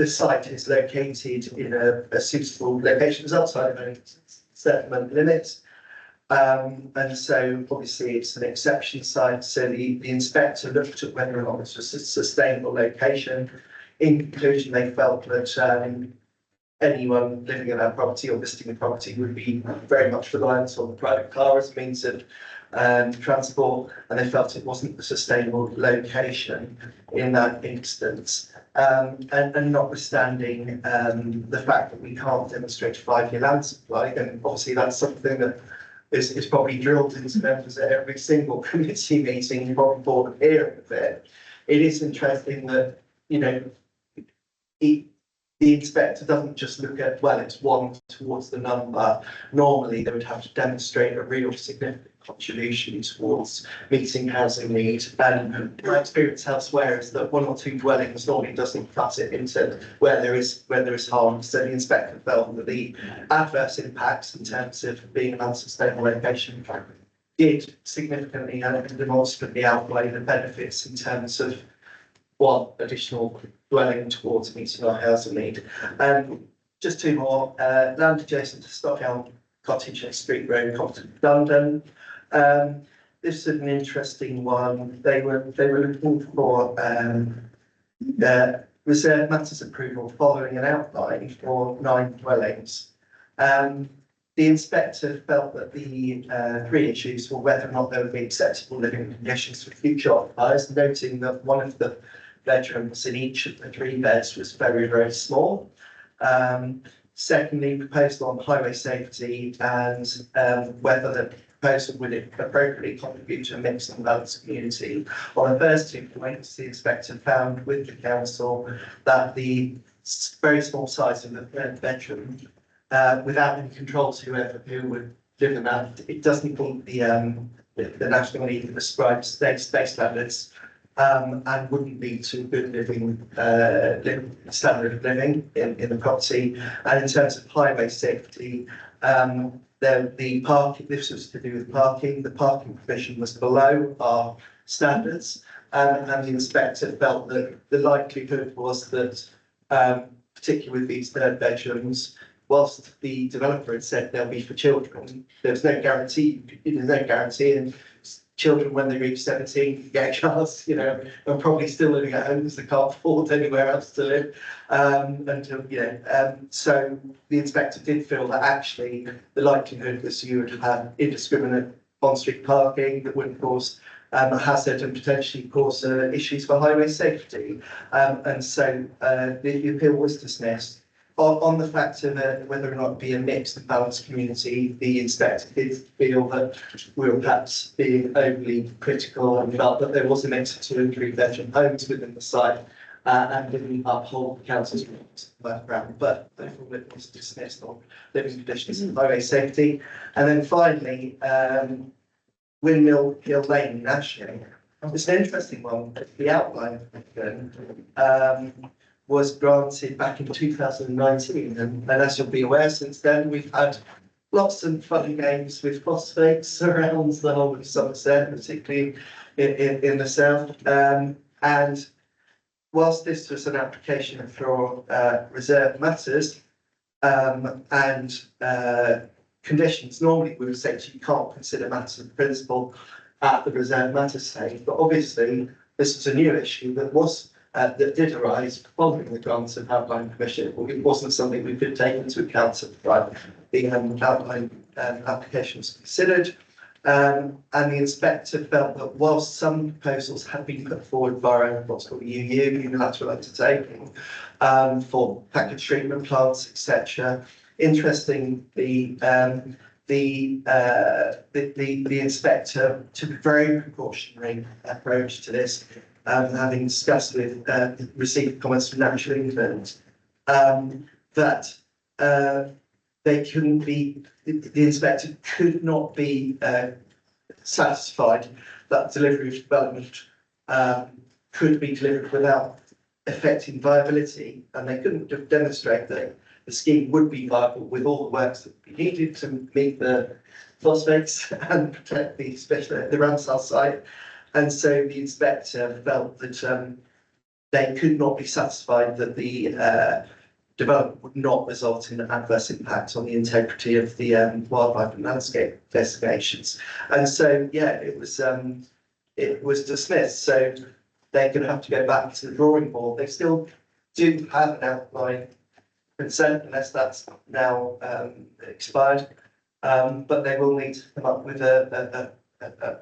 site is located in a suitable location. It was outside of any settlement limits. And so obviously it's an exception site. So the inspector looked at whether or not this was a sustainable location. In conclusion, they felt that anyone living in that property or visiting the property would be very much reliant on the private car as a means of transport, and they felt it wasn't a sustainable location in that instance. And notwithstanding the fact that we can't demonstrate a 5-year land supply, and obviously that's something that is probably drilled into members at every single committee meeting, probably bored of hearing of it. It is interesting that, you know, the inspector doesn't just look at, well, it's one towards the number. Normally, they would have to demonstrate a real significant contribution towards meeting housing need. And my experience elsewhere is that 1 or 2 dwellings normally doesn't cut it into where there is harm. So the inspector felt that the adverse impacts in terms of being an unsustainable location did significantly and demonstrably outweigh the benefits in terms of one additional dwelling towards meeting our housing need. Just 2 more, land adjacent to Stockelm Cottage and Street Road, Compton, London. This is an interesting one. They were looking for reserve matters approval following an outline for 9 dwellings. The inspector felt that the 3 issues were whether or not there would be acceptable living conditions for future occupiers, noting that one of the bedrooms in each of the 3 beds was very, very small. Secondly, proposal on highway safety and whether the proposal would appropriately contribute to a mixed and balanced community. On the first 2 points, the inspector found with the council that the very small size of the 3rd bedroom, without any controls who would live in that, it doesn't meet the national need prescribed state space standards. And wouldn't lead to good standard of living in the property. And in terms of highway safety, the parking, this was to do with parking. The parking provision was below our standards, and the inspector felt that the likelihood was that, particularly with these 3rd bedrooms, whilst the developer had said they'll be for children, there's no guarantee. And children, when they reach 17, get cars, are probably still living at home because they can't afford anywhere else to live. So the inspector did feel that actually the likelihood was you would have indiscriminate on-street parking that wouldn't cause a hazard and potentially cause issues for highway safety. And so the appeal was dismissed. On the fact of whether or not it be a mixed and balanced community, the inspector did feel that we were perhaps being overly critical and felt that there was a mix of 2 and 3 bedroom homes within the site and didn't uphold the council's background. But therefore it was dismissed on living conditions and highway safety. And then finally, Windmill Hill Lane in Ashley. It's an interesting one. The outline was granted back in 2019, and as you'll be aware, since then we've had lots of fun and games with phosphates around the whole of Somerset, particularly in the south. And whilst this was an application for reserve matters and conditions, normally we would say that you can't consider matters of principle at the reserve matters stage, but obviously this was a new issue that that did arise following the grant of outline permission. It wasn't something we could take into account at the outline application was considered. And the inspector felt that whilst some proposals had been put forward via what's called unilateral undertaking for package treatment plants, etc. Interestingly, the inspector took a very precautionary approach to this. Having discussed with received comments from Natural England, that they couldn't be, the inspector could not be satisfied that delivery of development could be delivered without affecting viability, and they couldn't demonstrate that the scheme would be viable with all the works that would be needed to meet the phosphates and protect especially the Ramsar site. And so the inspector felt that they could not be satisfied that the development would not result in adverse impacts on the integrity of the wildlife and landscape investigations. And so, yeah, it was dismissed. So they're going to have to go back to the drawing board. They still do have an outline consent unless that's now expired, but they will need to come up with a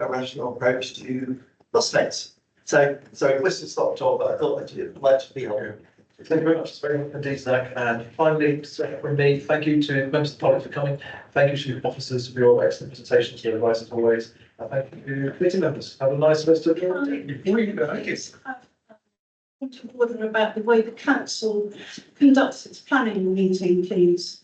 rational approach to phosphates. So, sorry, whistle stop talk, but I thought I'd like to be on. Thank you very much. It's very much indeed, Zach. And finally, from me, thank you to members of the public for coming. Thank you to your officers for your excellent presentations, your advice as always. And thank you to committee members. Have a nice rest of your day. I want to of order about the way the council conducts its planning meeting, please.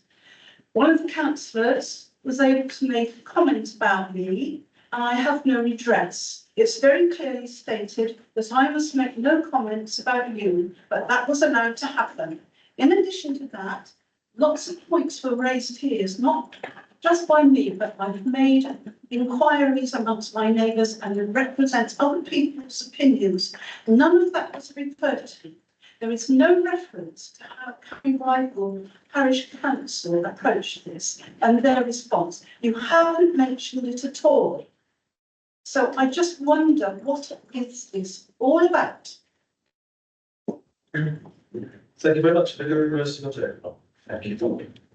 One of the councillors was able to make a comment about me, and I have no redress. It's very clearly stated that I must make no comments about you, but that was allowed to happen. In addition to that, lots of points were raised here, not just by me, but I've made inquiries amongst my neighbours and it represents other people's opinions. None of that was referred to. There is no reference to how Curry Rival Parish Council approached this and their response. You haven't mentioned it at all. So I just wonder, what is this all about? Thank you very much. Thank you.